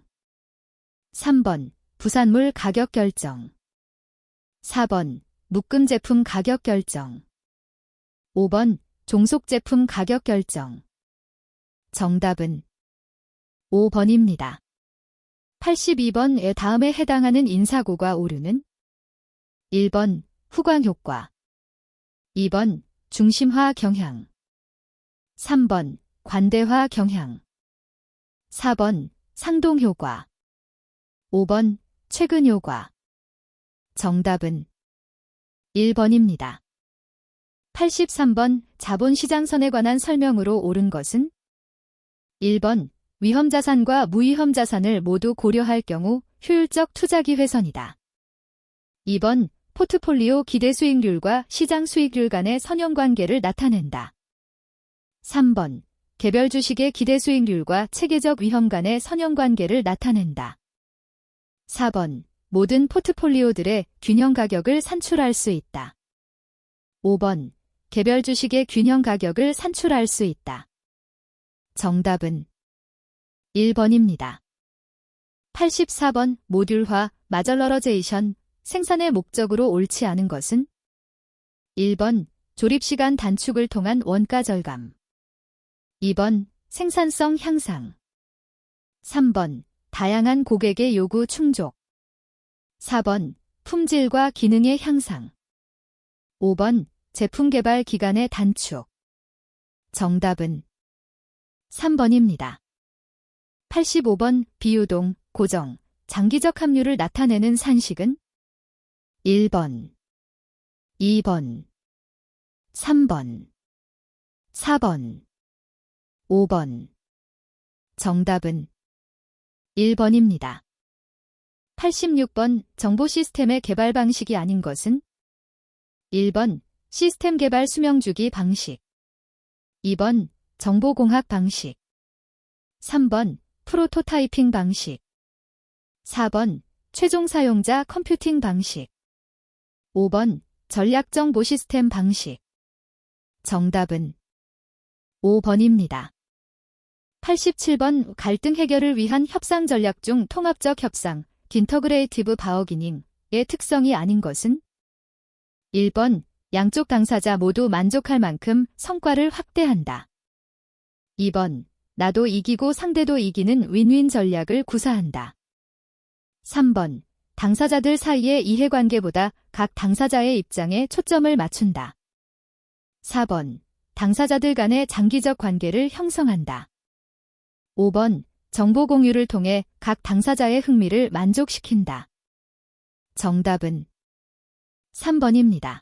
3번 부산물 가격 결정. 4번 묶음 제품 가격 결정. 5번 종속 제품 가격 결정. 정답은 5번입니다. 82번에 다음에 해당하는 인사고가 오류는? 1번 후광효과. 2번 중심화 경향. 3번 관대화 경향. 4번 상동효과. 5번 최근효과. 정답은 1번입니다. 83번 자본시장선에 관한 설명으로 옳은 것은? 1번 위험자산과 무위험자산을 모두 고려할 경우 효율적 투자기회선이다. 2번 포트폴리오 기대수익률과 시장수익률 간의 선형관계를 나타낸다. 3번 개별 주식의 기대수익률과 체계적 위험 간의 선형관계를 나타낸다. 4번 모든 포트폴리오들의 균형 가격을 산출할 수 있다. 5번 개별 주식의 균형 가격을 산출할 수 있다. 정답은 1번입니다. 84번 모듈화, 마절러러제이션, 생산의 목적으로 옳지 않은 것은? 1번 조립시간 단축을 통한 원가 절감. 2번, 생산성 향상. 3번, 다양한 고객의 요구 충족. 4번, 품질과 기능의 향상. 5번, 제품 개발 기간의 단축. 정답은 3번입니다. 85번, 비유동, 고정, 장기적 함유를 나타내는 산식은 1번, 2번, 3번, 4번, 5번. 정답은 1번입니다. 86번, 정보 시스템의 개발 방식이 아닌 것은 1번, 시스템 개발 수명주기 방식. 2번, 정보공학 방식. 3번, 프로토타이핑 방식. 4번, 최종 사용자 컴퓨팅 방식. 5번, 전략정보 시스템 방식. 정답은 5번입니다. 87번, 갈등 해결을 위한 협상 전략 중 통합적 협상, 인터그레이티브 바어기닝의 특성이 아닌 것은 1번, 양쪽 당사자 모두 만족할 만큼 성과를 확대한다. 2번, 나도 이기고 상대도 이기는 윈윈 전략을 구사한다. 3번, 당사자들 사이의 이해관계보다 각 당사자의 입장에 초점을 맞춘다. 4번, 당사자들 간의 장기적 관계를 형성한다. 5번, 정보 공유를 통해 각 당사자의 흥미를 만족시킨다. 정답은 3번입니다.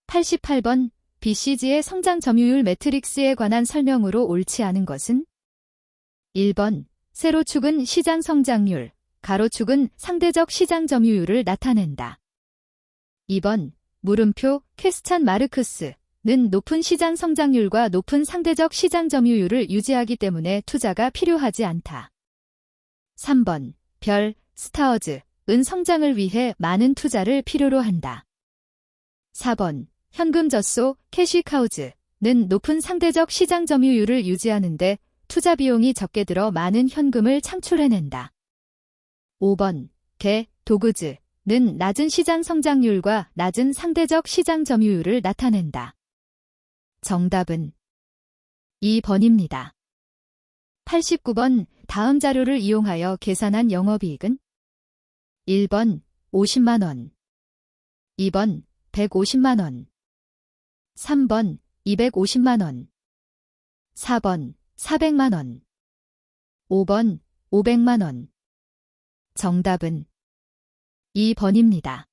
88번, BCG의 성장 점유율 매트릭스에 관한 설명으로 옳지 않은 것은 1번, 세로축은 시장 성장률, 가로축은 상대적 시장 점유율을 나타낸다. 2번, 물음표, 퀘스찬 마르크스는 높은 시장 성장률과 높은 상대적 시장 점유율을 유지하기 때문에 투자가 필요하지 않다. 3번, 별, 스타어즈은 성장을 위해 많은 투자를 필요로 한다. 4번, 현금 젖소, 캐시카우즈는 높은 상대적 시장 점유율을 유지하는데 투자 비용이 적게 들어 많은 현금을 창출해낸다. 5번, 개, 도그즈는 낮은 시장 성장률과 낮은 상대적 시장 점유율을 나타낸다. 정답은 2번입니다. 89번, 다음 자료를 이용하여 계산한 영업이익은 1번, 50만원. 2번, 150만원. 3번, 250만원. 4번, 400만원. 5번, 500만원. 정답은 2번입니다.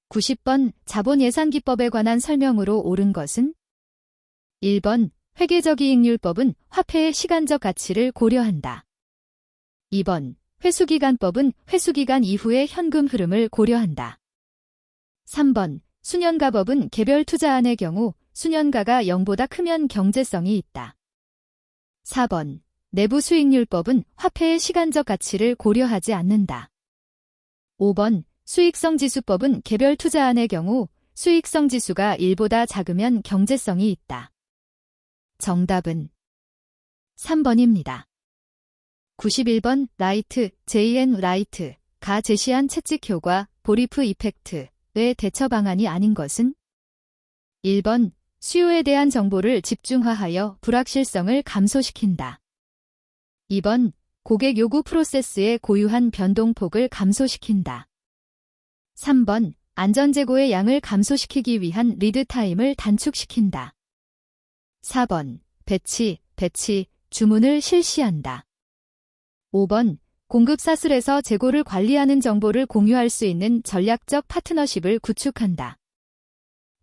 90번, 자본예산기법에 관한 설명으로 옳은 것은 1번, 회계적이익률법은 화폐의 시간적 가치를 고려한다. 2번, 회수기간법은 회수기간 이후의 현금 흐름을 고려한다. 3번, 수년가법은 개별 투자안의 경우 수년가가 0보다 크면 경제성이 있다. 4번, 내부수익률법은 화폐의 시간적 가치를 고려하지 않는다. 5번, 수익성지수법은 개별 투자안의 경우 수익성지수가 1보다 작으면 경제성이 있다. 정답은 3번입니다. 91번, 라이트, J.N. 라이트가 제시한 채찍 효과, 보리프 이펙트의 대처 방안이 아닌 것은 1번, 수요에 대한 정보를 집중화하여 불확실성을 감소시킨다. 2번, 고객 요구 프로세스의 고유한 변동폭을 감소시킨다. 3번, 안전재고의 양을 감소시키기 위한 리드타임을 단축시킨다. 4번, 배치, 주문을 실시한다. 5번, 공급사슬에서 재고를 관리하는 정보를 공유할 수 있는 전략적 파트너십을 구축한다.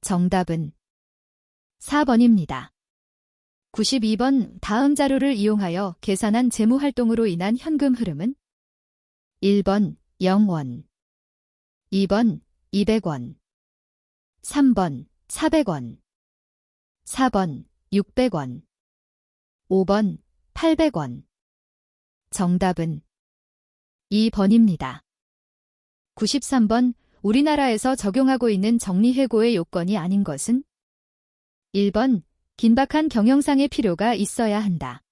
정답은 4번입니다. 92번, 다음 자료를 이용하여 계산한 재무활동으로 인한 현금 흐름은 1번, 0원. 2번, 200원. 3번, 400원. 4번, 600원. 5번, 800원. 정답은 2번입니다. 93번, 우리나라에서 적용하고 있는 정리해고의 요건이 아닌 것은 1번, 긴박한 경영상의 필요가 있어야 한다.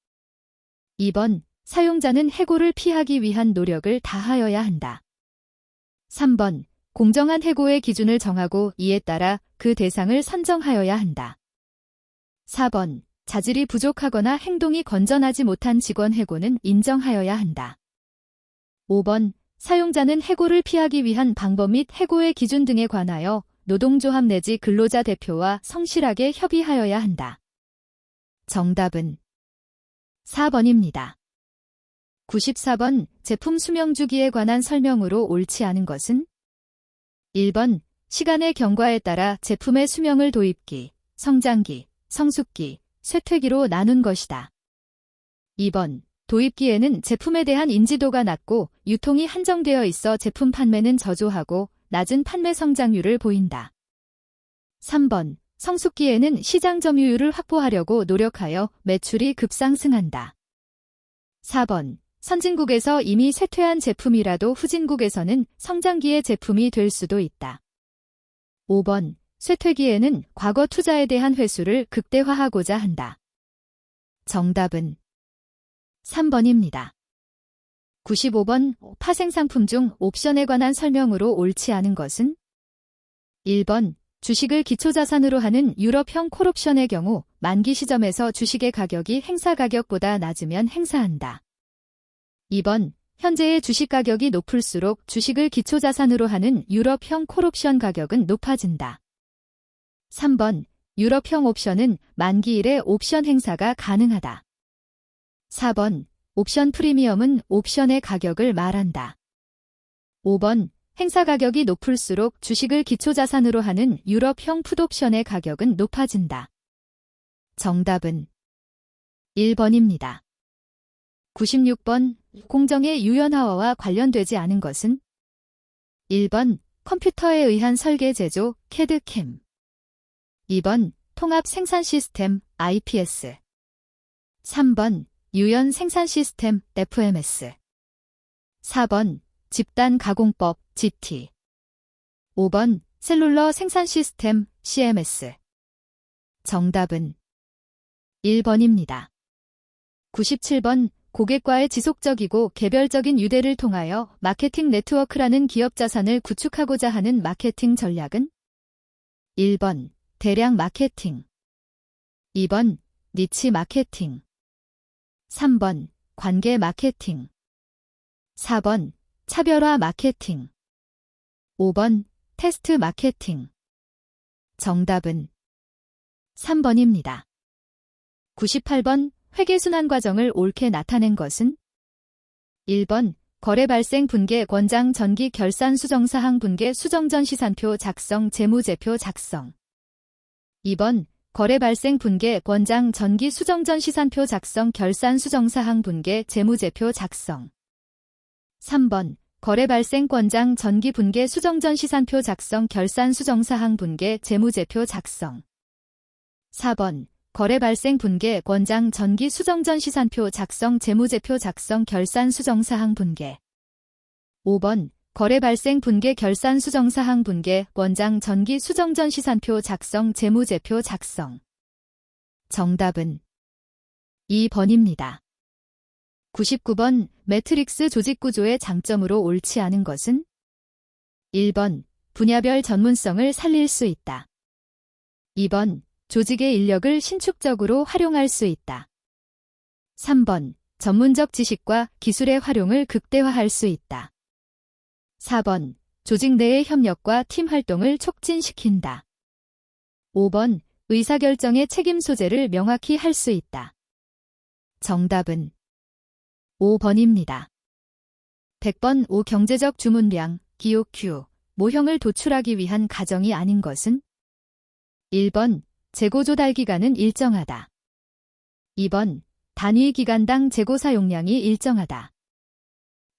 2번, 사용자는 해고를 피하기 위한 노력을 다하여야 한다. 3번, 공정한 해고의 기준을 정하고 이에 따라 그 대상을 선정하여야 한다. 4번. 자질이 부족하거나 행동이 건전하지 못한 직원 해고는 인정하여야 한다. 5번. 사용자는 해고를 피하기 위한 방법 및 해고의 기준 등에 관하여 노동조합 내지 근로자 대표와 성실하게 협의하여야 한다. 정답은 4번입니다. 94번. 제품 수명 주기에 관한 설명으로 옳지 않은 것은? 1번. 시간의 경과에 따라 제품의 수명을 도입기, 성장기, 성숙기, 쇠퇴기로 나눈 것이다. 2번. 도입기에는 제품에 대한 인지도가 낮고 유통이 한정되어 있어 제품 판매는 저조하고 낮은 판매 성장률을 보인다. 3번. 성숙기에는 시장 점유율을 확보하려고 노력하여 매출이 급상승한다. 4번. 선진국에서 이미 쇠퇴한 제품이라도 후진국에서는 성장기의 제품이 될 수도 있다. 5번. 쇠퇴기에는 과거 투자에 대한 회수를 극대화하고자 한다. 정답은 3번입니다. 95번. 파생상품 중 옵션에 관한 설명으로 옳지 않은 것은? 1번. 주식을 기초자산으로 하는 유럽형 콜옵션의 경우 만기 시점에서 주식의 가격이 행사 가격보다 낮으면 행사한다. 2번. 현재의 주식 가격이 높을수록 주식을 기초자산으로 하는 유럽형 콜옵션 가격은 높아진다. 3번. 유럽형 옵션은 만기일에 옵션 행사가 가능하다. 4번. 옵션 프리미엄은 옵션의 가격을 말한다. 5번. 행사 가격이 높을수록 주식을 기초자산으로 하는 유럽형 풋옵션의 가격은 높아진다. 정답은 1번입니다. 96번. 공정의 유연화와 관련되지 않은 것은? 1번. 컴퓨터에 의한 설계 제조, CAD/CAM. 2번. 통합 생산 시스템, IPS. 3번. 유연 생산 시스템, FMS. 4번. 집단 가공법, GT. 5번. 셀룰러 생산 시스템, CMS. 정답은 1번입니다. 97번. 고객과의 지속적이고 개별적인 유대를 통하여 마케팅 네트워크라는 기업 자산을 구축하고자 하는 마케팅 전략은? 1번. 대량 마케팅. 2번. 니치 마케팅. 3번. 관계 마케팅. 4번. 차별화 마케팅. 5번. 테스트 마케팅. 정답은 3번입니다. 98번. 회계순환 과정을 옳게 나타낸 것은? 1번. 거래 발생 분계 권장 전기 결산 수정 사항 분계 수정 전 시산표 작성 재무제표 작성. 2번. 거래 발생 분계 권장 전기 수정 전 시산표 작성 결산 수정 사항 분계 재무제표 작성. 3번. 거래 발생 권장 전기 분계 수정 전 시산표 작성 결산 수정 사항 분계 재무제표 작성. 4번. 거래 발생 분계 권장 전기 수정 전 시산표 작성 재무제표 작성 결산 수정 사항 분계. 5번. 거래 발생 분계 결산 수정 사항 분계 권장 전기 수정 전 시산표 작성 재무제표 작성. 정답은 2번입니다. 99번. 매트릭스 조직구조의 장점으로 옳지 않은 것은? 1번. 분야별 전문성을 살릴 수 있다. 2번. 조직의 인력을 신축적으로 활용할 수 있다. 3번. 전문적 지식과 기술의 활용을 극대화할 수 있다. 4번. 조직 내의 협력과 팀 활동을 촉진시킨다. 5번. 의사결정의 책임 소재를 명확히 할 수 있다. 정답은 5번입니다. 100번. 5. 경제적 주문량, 기호 Q, 모형을 도출하기 위한 가정이 아닌 것은? 1번. 재고 조달 기간은 일정하다. 2번. 단위 기간당 재고 사용량이 일정하다.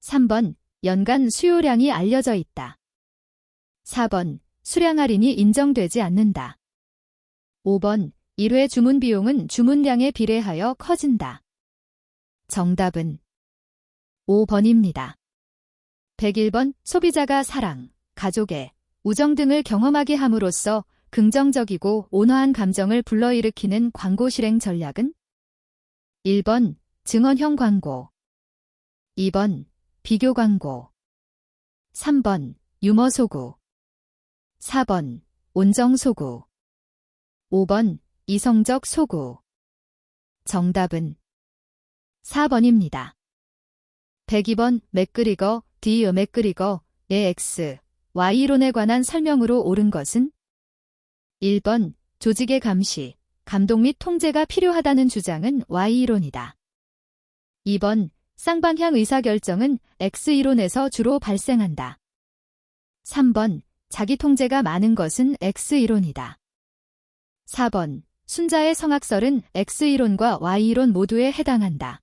3번. 연간 수요량이 알려져 있다. 4번. 수량 할인이 인정되지 않는다. 5번. 1회 주문 비용은 주문량에 비례하여 커진다. 정답은 5번입니다. 101번. 소비자가 사랑, 가족애, 우정 등을 경험하게 함으로써 긍정적이고 온화한 감정을 불러일으키는 광고 실행 전략은? 1번. 증언형 광고. 2번. 비교 광고. 3번. 유머 소구. 4번 온정소구, 5번 이성적 소구. 정답은 4번입니다. 102번 맥그리거, 맥그리거의 X, Y 이론에 관한 설명으로 옳은 것은 1번 조직의 감시, 감독 및 통제가 필요하다는 주장은 Y 이론이다. 2번 쌍방향 의사결정은 X 이론에서 주로 발생한다. 3번 자기 통제가 많은 것은 X 이론이다. 4번 순자의 성악설은 X 이론과 Y 이론 모두에 해당한다.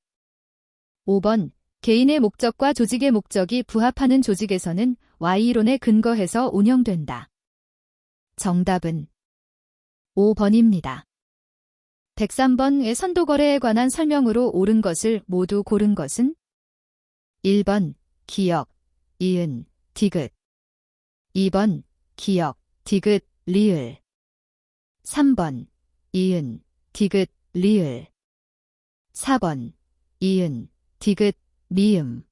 5번 개인의 목적과 조직의 목적이 부합하는 조직에서는 Y 이론에 근거해서 운영된다. 정답은 5번입니다. 103번의 선도거래에 관한 설명으로 옳은 것을 모두 고른 것은 1번 기역, 이은, 디귿. 2번 기역, 디귿, 리을. 3번 이은, 디귿, 리을. 4번 이은, 디귿, 미음.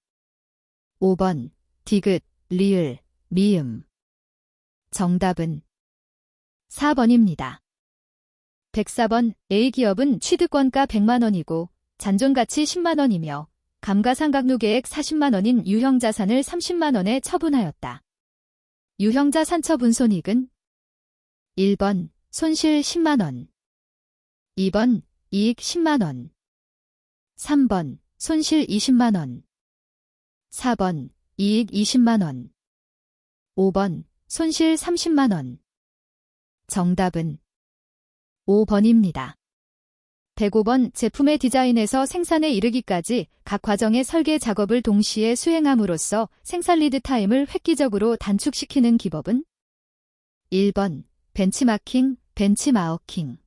5번 디귿, 리을, 미음. 정답은 4번입니다. 104번 A기업은 취득원가 100만원이고 잔존가치 10만원이며 감가상각누계액 40만원인 유형자산을 30만원에 처분하였다. 유형자산 처분 손익은 1번 손실 10만원, 2번 이익 10만원, 3번 손실 20만원, 4번 이익 20만원, 5번 손실 30만원. 정답은 5번입니다. 105번 제품의 디자인에서 생산에 이르기까지 각 과정의 설계 작업을 동시에 수행함으로써 생산 리드 타임을 획기적으로 단축시키는 기법은 1번 벤치마킹, 벤치마어킹.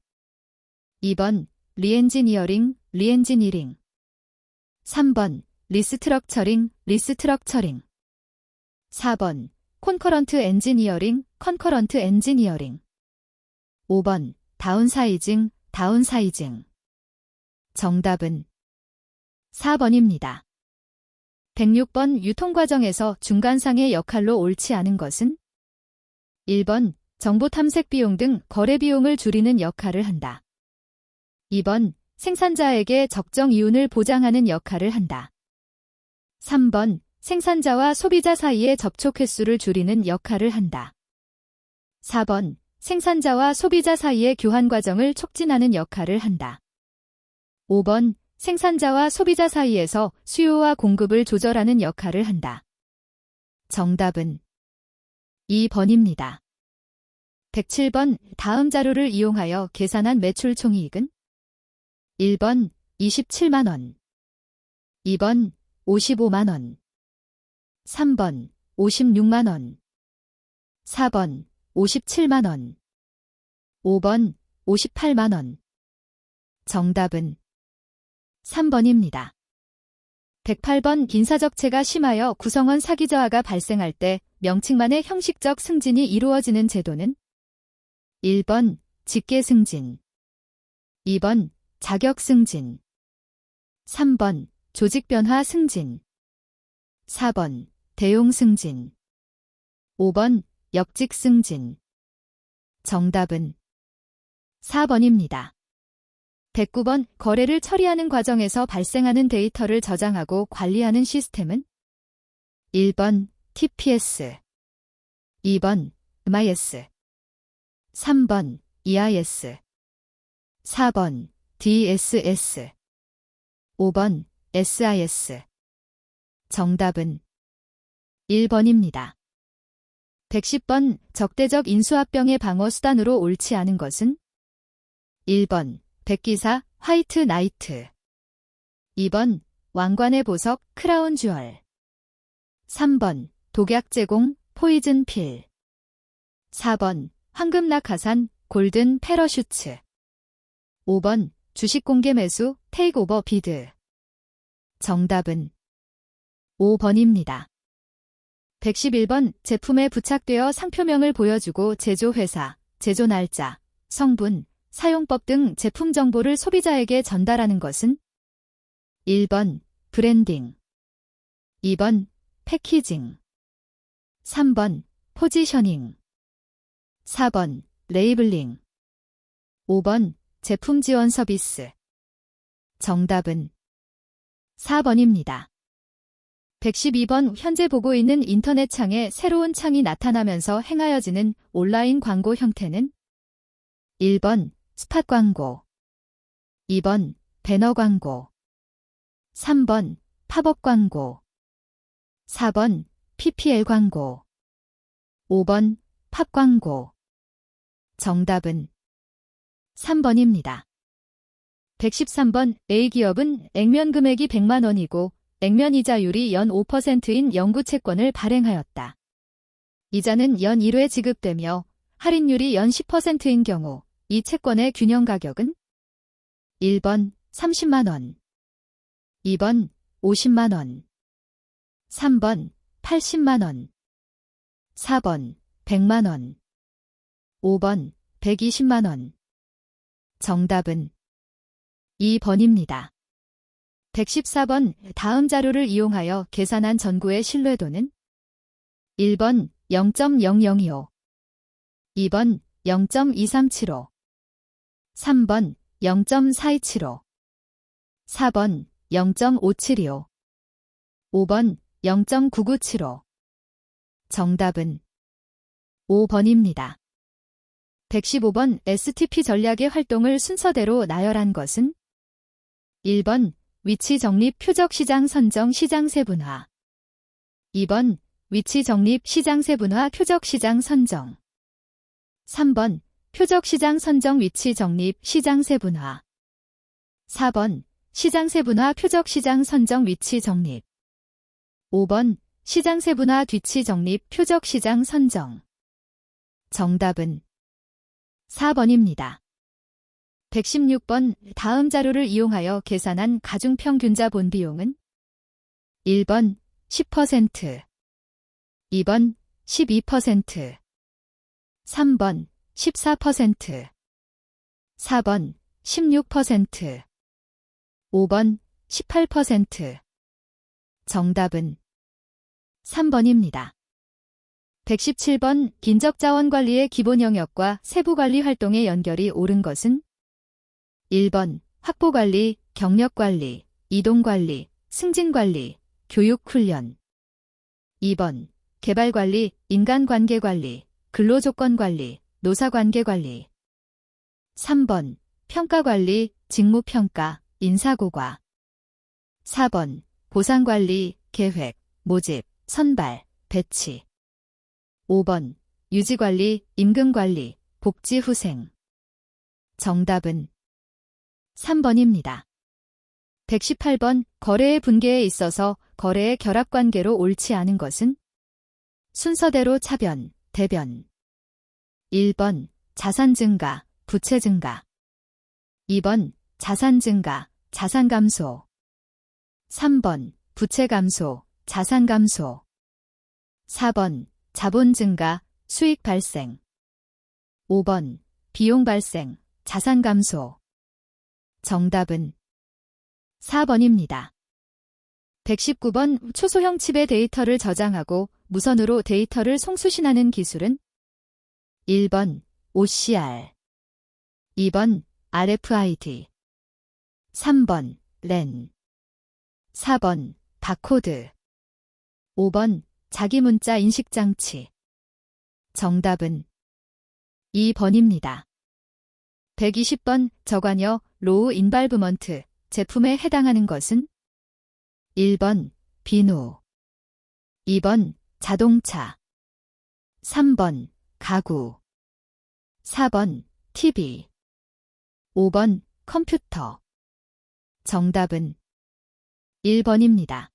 2번 리엔지니어링, 리엔지니링. 3번 리스트럭처링, 리스트럭처링. 4번 콘커런트 엔지니어링, 컨커런트 엔지니어링. 5번 다운사이징, 다운사이징. 정답은 4번입니다. 106번 유통과정에서 중간상의 역할로 옳지 않은 것은 1번 정보 탐색 비용 등 거래 비용을 줄이는 역할을 한다. 2번 생산자에게 적정 이윤을 보장하는 역할을 한다. 3번 생산자와 소비자 사이의 접촉 횟수를 줄이는 역할을 한다. 4번 생산자와 소비자 사이의 교환 과정을 촉진하는 역할을 한다. 5번 생산자와 소비자 사이에서 수요와 공급을 조절하는 역할을 한다. 정답은 2번입니다. 107번 다음 자료를 이용하여 계산한 매출 총이익은 1번 27만원, 2번 55만원, 3번 56만원, 4번 57만원, 5번 58만원. 정답은 3번입니다. 108번 인사적체가 심하여 구성원 사기 저하가 발생할 때 명칭만의 형식적 승진이 이루어지는 제도는 1번 직계 승진, 2번 자격 승진, 3번 조직 변화 승진, 4번 대용 승진, 5번 역직 승진. 정답은 4번입니다. 109번 거래를 처리하는 과정에서 발생하는 데이터를 저장하고 관리하는 시스템은 1번 TPS, 2번 MIS, 3번 EIS, 4번 DSS, 5번 SIS. 정답은 1번입니다. 110번 적대적 인수합병의 방어 수단으로 옳지 않은 것은 1번 백기사, 화이트 나이트. 2번 왕관의 보석, 크라운 주얼. 3번 독약 제공, 포이즌 필. 4번 황금 낙하산, 골든 패러슈츠. 5번 주식 공개 매수, 테이크오버 비드. 정답은 5번입니다. 111번 제품에 부착되어 상표명을 보여주고 제조회사, 제조 날짜, 성분, 사용법 등 제품 정보를 소비자에게 전달하는 것은 1번 브랜딩, 2번 패키징, 3번 포지셔닝, 4번 레이블링. 5번 제품 지원 서비스. 정답은 4번입니다. 112번 현재 보고 있는 인터넷 창에 새로운 창이 나타나면서 행하여지는 온라인 광고 형태는 1번 스팟 광고, 2번 배너 광고, 3번 팝업 광고, 4번 PPL 광고, 5번 팝 광고. 정답은 3번입니다. 113번 A기업은 액면 금액이 100만 원이고 액면 이자율이 연 5%인 영구 채권을 발행하였다. 이자는 연 1회 지급되며 할인율이 연 10%인 경우 이 채권의 균형 가격은 1번 30만 원, 2번 50만 원, 3번 80만 원, 4번 100만 원, 5번 120만 원. 정답은 2번입니다. 114번 다음 자료를 이용하여 계산한 전구의 신뢰도는 1번 0.0025, 2번 0.2375, 3번 0.4275, 4번 0.5725, 5번 0.9975. 정답은 5번입니다. 115번 STP 전략의 활동을 순서대로 나열한 것은 1번 위치 적립 표적 시장 선정 시장 세분화, 2번 위치 적립 시장 세분화 표적 시장 선정, 3번 표적 시장 선정 위치 적립 시장 세분화, 4번 시장 세분화 표적 시장 선정 위치 적립, 5번 시장 세분화 뒤치 적립 표적 시장 선정. 정답은 4번입니다. 116번 다음 자료를 이용하여 계산한 가중평균자 본 비용은 1번 10%, 2번 12%, 3번 14%, 4번 16%, 5번 18%. 정답은 3번입니다. 117번 긴적자원관리의 기본 영역과 세부관리 활동의 연결이 옳은 것은 1번 확보관리, 경력관리, 이동관리, 승진관리, 교육훈련, 2번 개발관리, 인간관계관리, 근로조건관리, 노사관계관리, 3번 평가관리, 직무평가, 인사고과, 4번 보상관리, 계획, 모집, 선발, 배치, 5번 유지관리, 임금관리, 복지후생. 정답은 3번입니다. 118번 거래의 분계에 있어서 거래의 결합관계로 옳지 않은 것은 순서대로 차변, 대변. 1번 자산 증가, 부채 증가, 2번 자산 증가, 자산 감소, 3번 부채 감소, 자산 감소, 4번 자본 증가, 수익 발생, 5번 비용 발생, 자산 감소. 정답은 4번입니다. 119번 초소형 칩의 데이터를 저장하고 무선으로 데이터를 송수신하는 기술은 1번 OCR, 2번 RFID, 3번 랜, 4번 바코드, 5번 자기문자 인식장치. 정답은 2번입니다. 120번 저관여 로우 인발브먼트 제품에 해당하는 것은 1번 비누, 2번 자동차, 3번 가구, 4번 TV, 5번 컴퓨터. 정답은 1번입니다.